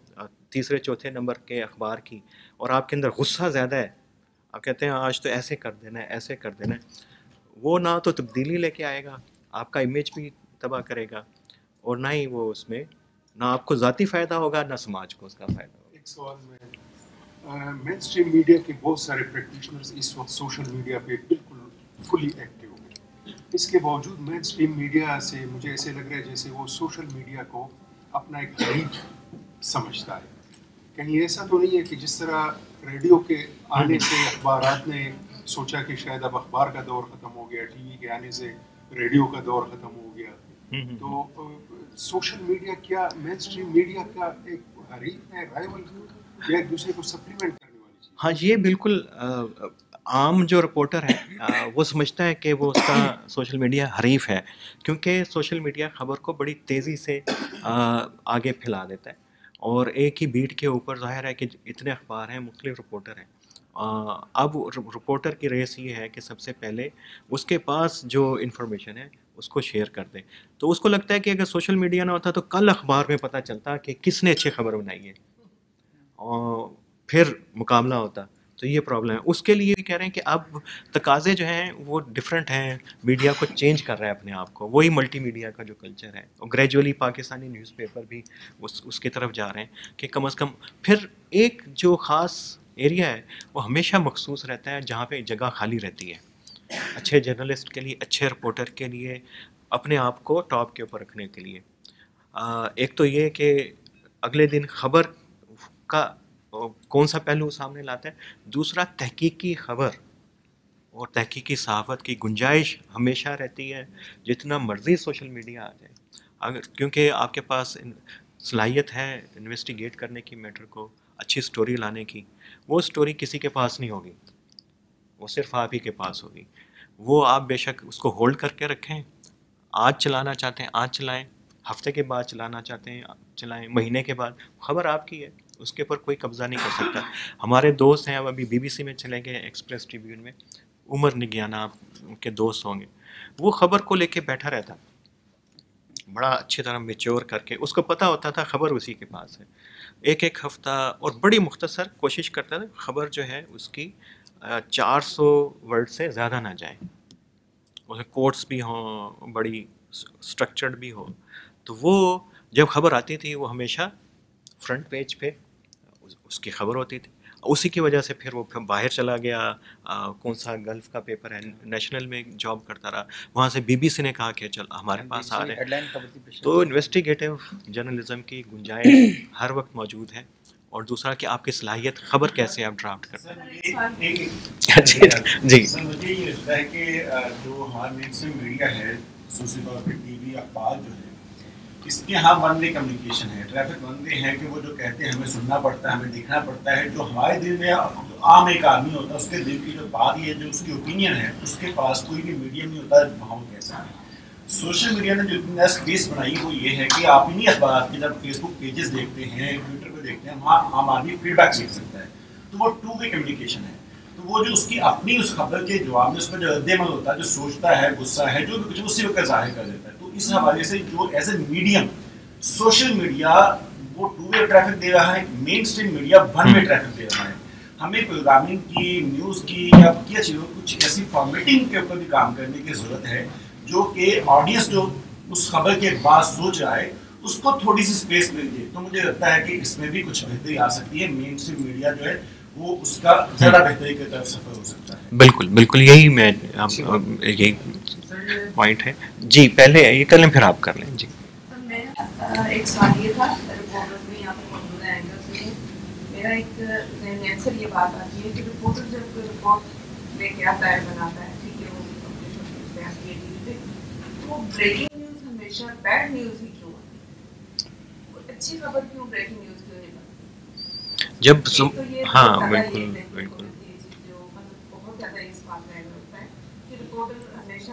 تیسرے چوتھے نمبر کے اخبار کی, اور آپ کے اندر غصہ زیادہ ہے, آپ کہتے ہیں آج تو ایسے کر دینا ہے ایسے کر دینا ہے, وہ نہ تو تبدیلی لے کے آئے گا, آپ کا امیج بھی تباہ کرے گا, اور نہ ہی وہ اس میں نہ آپ کو ذاتی فائدہ ہوگا نہ سماج کو اس کا فائدہ ہوگا. ایک سوال میں مین اسٹریم میڈیا کے بہت سارے پریکٹیشنرز اس وقت سوشل میڈیا پہ بالکل فلی ایکٹیو ہیں. اس کے باوجود مین اسٹریم میڈیا سے مجھے ایسے لگ رہا ہے جیسے وہ سوشل میڈیا کو اپنا ایک حریف سمجھتا ہے. کہیں ایسا تو نہیں ہے کہ جس طرح ریڈیو کے آنے سے اخبارات نے سوچا کہ شاید اب اخبار کا دور ختم ہو گیا, ٹی وی کے آنے سے ریڈیو کا دور ختم ہو گیا, تو سوشل میڈیا کیا مین اسٹریم میڈیا کا ایک حریف ہے, رائیول, یا ایک دوسرے کو سپلیمنٹ کرنے والی چیز؟ ہاں, یہ بالکل عام جو رپورٹر ہے وہ سمجھتا ہے کہ وہ اس کا سوشل میڈیا حریف ہے, کیونکہ سوشل میڈیا خبر کو بڑی تیزی سے آگے پھیلا دیتا ہے, اور ایک ہی بیٹ کے اوپر ظاہر ہے کہ اتنے اخبار ہیں, مختلف رپورٹر ہیں. اب رپورٹر کی ریس یہ ہے کہ سب سے پہلے اس کے پاس جو انفارمیشن ہے اس کو شیئر کر دے. تو اس کو لگتا ہے کہ اگر سوشل میڈیا نہ ہوتا تو کل اخبار میں پتہ چلتا کہ کس نے اچھی خبر بنائی ہے, اور پھر مقابلہ ہوتا. تو یہ پرابلم ہے. اس کے لیے بھی کہہ رہے ہیں کہ اب تقاضے جو ہیں وہ ڈفرینٹ ہیں, میڈیا کو چینج کر رہا ہے اپنے آپ کو, وہی ملٹی میڈیا کا جو کلچر ہے, اور گریجولی پاکستانی نیوز پیپر بھی اس کی طرف جا رہے ہیں کہ کم از کم پھر ایک جو خاص ایریا ہے وہ ہمیشہ مخصوص رہتا ہے جہاں پہ جگہ خالی رہتی ہے اچھے جرنلسٹ کے لیے, اچھے رپورٹر کے لیے, اپنے آپ کو ٹاپ کے اوپر رکھنے کے لیے. ایک تو یہ کہ اگلے دن خبر کا کون سا پہلو سامنے لاتا ہے, دوسرا تحقیقی خبر اور تحقیقی صحافت کی گنجائش ہمیشہ رہتی ہے جتنا مرضی سوشل میڈیا آ جائے, اگر کیونکہ آپ کے پاس صلاحیت ہے انویسٹیگیٹ کرنے کی میٹر کو, اچھی سٹوری لانے کی. وہ سٹوری کسی کے پاس نہیں ہوگی, وہ صرف آپ ہی کے پاس ہوگی. وہ آپ بے شک اس کو ہولڈ کر کے رکھیں, آج چلانا چاہتے ہیں آج چلائیں, ہفتے کے بعد چلانا چاہتے ہیں چلائیں, مہینے کے بعد, خبر آپ کی ہے, اس کے اوپر کوئی قبضہ نہیں کر سکتا. ہمارے دوست ہیں, اب ابھی بی بی سی میں چلے گئے, ایکسپریس ٹریبیون میں, عمر نگیانہ آپ کے دوست ہوں گے, وہ خبر کو لے کے بیٹھا رہتا بڑا اچھی طرح میچور کر کے, اس کو پتہ ہوتا تھا خبر اسی کے پاس ہے. ایک ایک ہفتہ اور بڑی مختصر کوشش کرتا تھا خبر جو ہے اس کی 400 ورڈ سے زیادہ نہ جائے, اس میں کوٹس بھی ہوں, بڑی سٹرکچرڈ بھی ہو. تو وہ جب خبر آتی تھی وہ ہمیشہ فرنٹ پیج پہ اس کی خبر ہوتی تھی. اسی کی وجہ سے پھر وہ باہر چلا گیا, کون سا گلف کا پیپر ہے, نیشنل میں جاب کرتا رہا, وہاں سے بی بی سی نے کہا کہ چل ہمارے پاس آ رہے ہیں. تو انویسٹیگیٹو جرنلزم کی گنجائش ہر وقت موجود ہے, اور دوسرا کہ آپ کی صلاحیت خبر کیسے آپ ڈرافٹ کرتے ہیں. جی سر, مجھے یہ لگتا ہے کہ جو ہمارا مین اسٹریم میڈیا ہے, خصوصی طور پہ ٹی وی اخبار جو ہے, اس کے ہاں ون وے کمیونیکیشن ہے, ٹریفک ون وے ہے کہ وہ جو کہتے ہیں ہمیں سننا پڑتا ہے, ہمیں دیکھنا پڑتا ہے. جو ہمارے دل میں عام ایک آدمی ہوتا ہے اس کے دل کی جو بات ہے, جو اس کی اوپینین ہے, اس کے پاس کوئی بھی میڈیم نہیں ہوتا وہاں وہ کہہ سکتا ہے. سوشل میڈیا نے جو اتنی اسپیس بنائی وہ یہ ہے کہ آپ انہیں اخبارات کے جب فیس بک پیجز دیکھتے ہیں, ٹویٹر پہ دیکھتے ہیں, وہاں عام آدمی فیڈ بیک لکھ سکتا ہے. تو وہ ٹو وے کمیونیکیشن ہے. تو وہ جو اس کی اپنی اس خبر کے جواب میں اس میں جو رد عمل ہوتا ہے, جو سوچتا ہے, غصہ ہے, جو بھی کچھ اسی وقت ظاہر کر دیتا ہے. تو اس حوالے سے جو as a medium social media وہ ٹو وے ٹریفک دے رہا ہے, mainstream media one way traffic دے رہا ہے. ہمیں پروگرامنگ کی, نیوز کی یا کیا چیزوں کچھ ایسی فارمیٹنگ کے اوپر بھی کام کرنے کی ضرورت ہے جو کہ آڈینس جو اس خبر کے بعد سوچ رہا ہے اس کو تھوڑی سی اسپیس مل جائے. تو مجھے لگتا ہے کہ اس میں بھی کچھ بہتری آ سکتی ہے. مین اسٹریم میڈیا جو ہے وہ اس کا زیادہ بہتری کی طرف سفر ہو سکتا ہے. بالکل بالکل, یہی میں یہی پوائنٹ ہے. جی پہلے یہ کر لیں پھر آپ کر لیں. جی ایک سوال یہ تھا, رپورٹر میں یہاں پہ موجود ہے اینکر سے, میرا ایک ذہن میں اکثر یہ بات آتی ہے کہ رپورٹر جب کوئی رپورٹ لے کے آتا ہے, بناتا ہے, ٹھیک ہے, وہ پبلش ہوتی ہے ٹی وی پہ, تو وہ بریکنگ نیوز ہمیشہ بیڈ نیوز ہی کیوں ہوتی ہے, اچھی خبر کیوں بریکنگ نیوز کیوں نہیں بنتی؟ جب ہاں بالکل بالکل, جو مطلب بہت زیادہ اس بات میں ہوتا ہے کہ رپورٹر ہمیشہ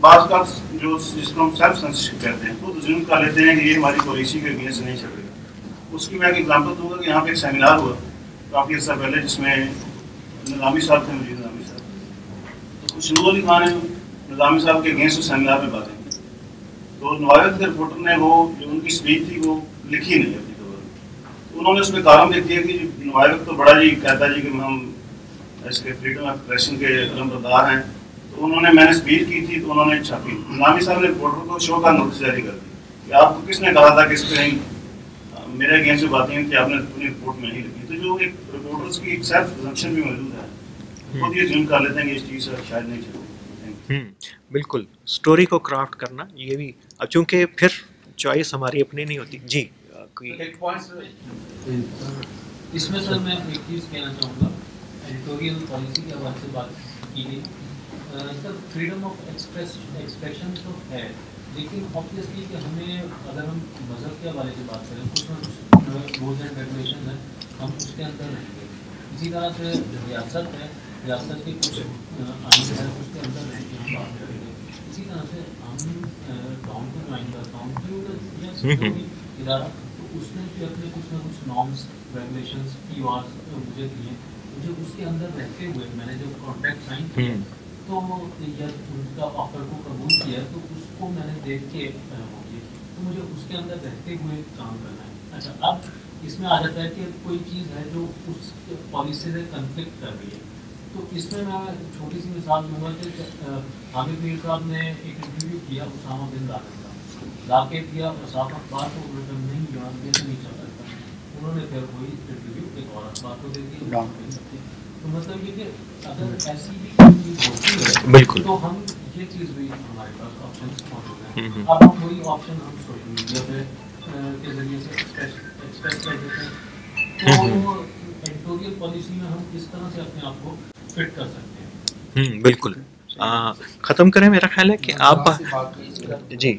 بعض کا جو جس کو ہم سیلف سینسرشپ کہتے ہیں خود ظلم کر لیتے ہیں کہ یہ ہماری پالیسی کے اگینسٹ نہیں چلے گا. اس کی میں ایک ایگزامپل دوں گا کہ یہاں پہ ایک سیمینار ہوا کافی عرصہ پہلے جس میں نظامی صاحب تھے, مجید نظامی صاحب, تو کچھ نور علی خان نے نظامی صاحب کے اگینسٹ سیمینار میں باتیں کی. تو نوائب کے رپورٹر نے وہ جو ان کی اسپیچ تھی وہ لکھی نہیں اپنی خبر. انہوں نے اس میں کالم لکھ دیا کہ نوائب تو بڑا جی کہتا ہے جی کہ ہم اس کے فریڈم آف ایکسپریشن کے علمبردار ہیں. تو انہوں نے, میں نے اسپیچ کی تھی تو انہوں نے چھاپی. نظامی صاحب نے رپورٹر کو شو کا نوٹس جاری کر دیا کہ آپ کو کس نے کہا تھا کہ اس پہ میرے اگینسٹ باتیں ہیں کہ آپ نے اپنی رپورٹ میں نہیں لکھی. تو جو ایک رپورٹرس کی ایک سیلف پرزمپشن بھی موجود ہے, خود یہ ظلم کر لیتے ہیں کہ اس چیز سے شاید نہیں چلے. بالکل, اسٹوری کو کرافٹ کرنا یہ بھی, اب چونکہ پھر چوائس ہماری اپنی نہیں ہوتی. جی کوئی اس میں سر میں ایک چیز کہنا چاہوں گا, ایڈیٹوریل پالیسی کے حوالے سے بات کی گئی. سر فریڈم آف ایکسپریشن تو ہے, لیکن آبویسلی کہ ہمیں اگر ہم مذہب کے حوالے سے بات کریں کچھ نہ کچھ رولز اینڈ ریگولیشن ہیں, ہم اس کے اندر رہیں گے. اسی طرح سے جو ریاست ہے, ریاست کے کچھ آئین ہے اس کے اندر رہیں گے, ہم بات کریں گے. اسی طرح سے ہم ٹاؤن کو جوائن کرتا ہوں جو بھی ادارہ, تو اس نے بھی اپنے کچھ نہ کچھ نارمس ریگولیشنس کی آواز مجھے دیے. مجھے اس کے اندر رہتے ہوئے میں نے جب کانٹریکٹ سائن کیا تو یا ان کا آفر کو قبول کیا تو اس کو میں نے دیکھ کے ہو کیا, تو مجھے اس کے اندر رہتے ہوئے کام کرنا ہے. اچھا, اب اس میں آ جاتا ہے کہ کوئی چیز ہے جو اس پالیسی سے کنفلکٹ کر رہی ہے. تو اس میں چھوٹی سی مثال دوں گا کہ حامد میر صاحب نے ایک انٹرویو کیا اسامہ بن لادن کا, لا کے کیا اور صاحب اخبار کو ریٹرن نہیں کیا, یہ تو نہیں چل سکتا. انہوں نے پھر وہی انٹرویو ایک اور اخبار کو دے دیا. تو مطلب یہ کہ اگر ایسی بھی کوئی چیز ہوتی ہے بالکل تو ہم یہ چیز بھی ہمارے پاس آپشنس موجود ہیں. اب ہم وہی آپشن ہم سوشل میڈیا پہ کے ذریعے سے ایکسپریس کر دیتے ہیں. تو ایڈیٹوریل پالیسی میں ہم کس طرح سے اپنے آپ کو فٹ کر سکتے ہیں. بالکل, ختم کریں. میرا خیال ہے کہ آپ جی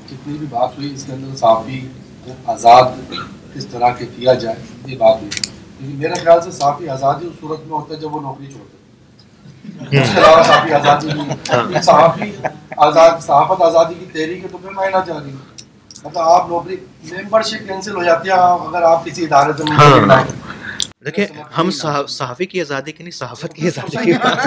جتنی بھی بات ہوئی اس کے اندر صحافی کو آزاد کس طرح کے کیا جائے یہ بات ہوئی. کیونکہ میرا خیال سے صحافی آزادی اس صورت میں ہوتا ہے جب وہ نوکری چھوڑتے ہیں. اس کے علاوہ صحافی آزادی نہیں. صحافی آزاد, صحافت آزادی کی تحریک ہے تو پھر معنی جا رہی ہے. مطلب آپ نوکری ممبر شپ کینسل ہو جاتی ہے اگر آپ کسی ادارے سے منسلک نہ ہیں. دیکھیں ہم صحافی کی آزادی کی نہیں, صحافت کی آزادی کی بات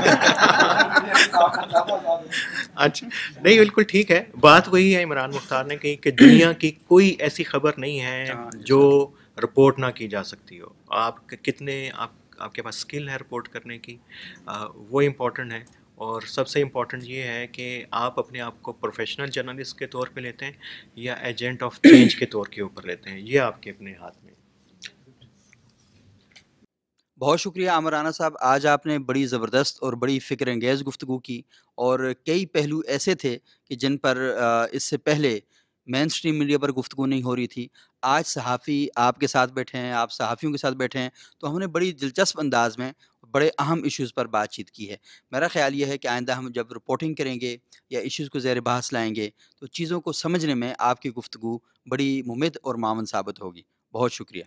اچھا نہیں, بالکل ٹھیک ہے. بات وہی ہے عمران مختار نے کہی کہ دنیا کی کوئی ایسی خبر نہیں ہے جو رپورٹ نہ کی جا سکتی ہو. آپ کتنے آپ کے پاس اسکل ہے رپورٹ کرنے کی, وہ امپورٹنٹ ہے. اور سب سے امپورٹنٹ یہ ہے کہ آپ اپنے آپ کو پروفیشنل جرنلسٹ کے طور پہ لیتے ہیں یا ایجنٹ آف چینج کے طور کے اوپر لیتے ہیں, یہ آپ کے اپنے ہاتھ میں. بہت شکریہ عامر رانا صاحب, آج آپ نے بڑی زبردست اور بڑی فکر انگیز گفتگو کی, اور کئی پہلو ایسے تھے کہ جن پر اس سے پہلے مین اسٹریم میڈیا پر گفتگو نہیں ہو رہی تھی. آج صحافی آپ کے ساتھ بیٹھے ہیں, آپ صحافیوں کے ساتھ بیٹھے ہیں, تو ہم نے بڑی دلچسپ انداز میں بڑے اہم ایشوز پر بات چیت کی ہے. میرا خیال یہ ہے کہ آئندہ ہم جب رپورٹنگ کریں گے یا ایشوز کو زیر بحث لائیں گے تو چیزوں کو سمجھنے میں آپ کی گفتگو بڑی ممد اور معاون ثابت ہوگی. بہت شکریہ.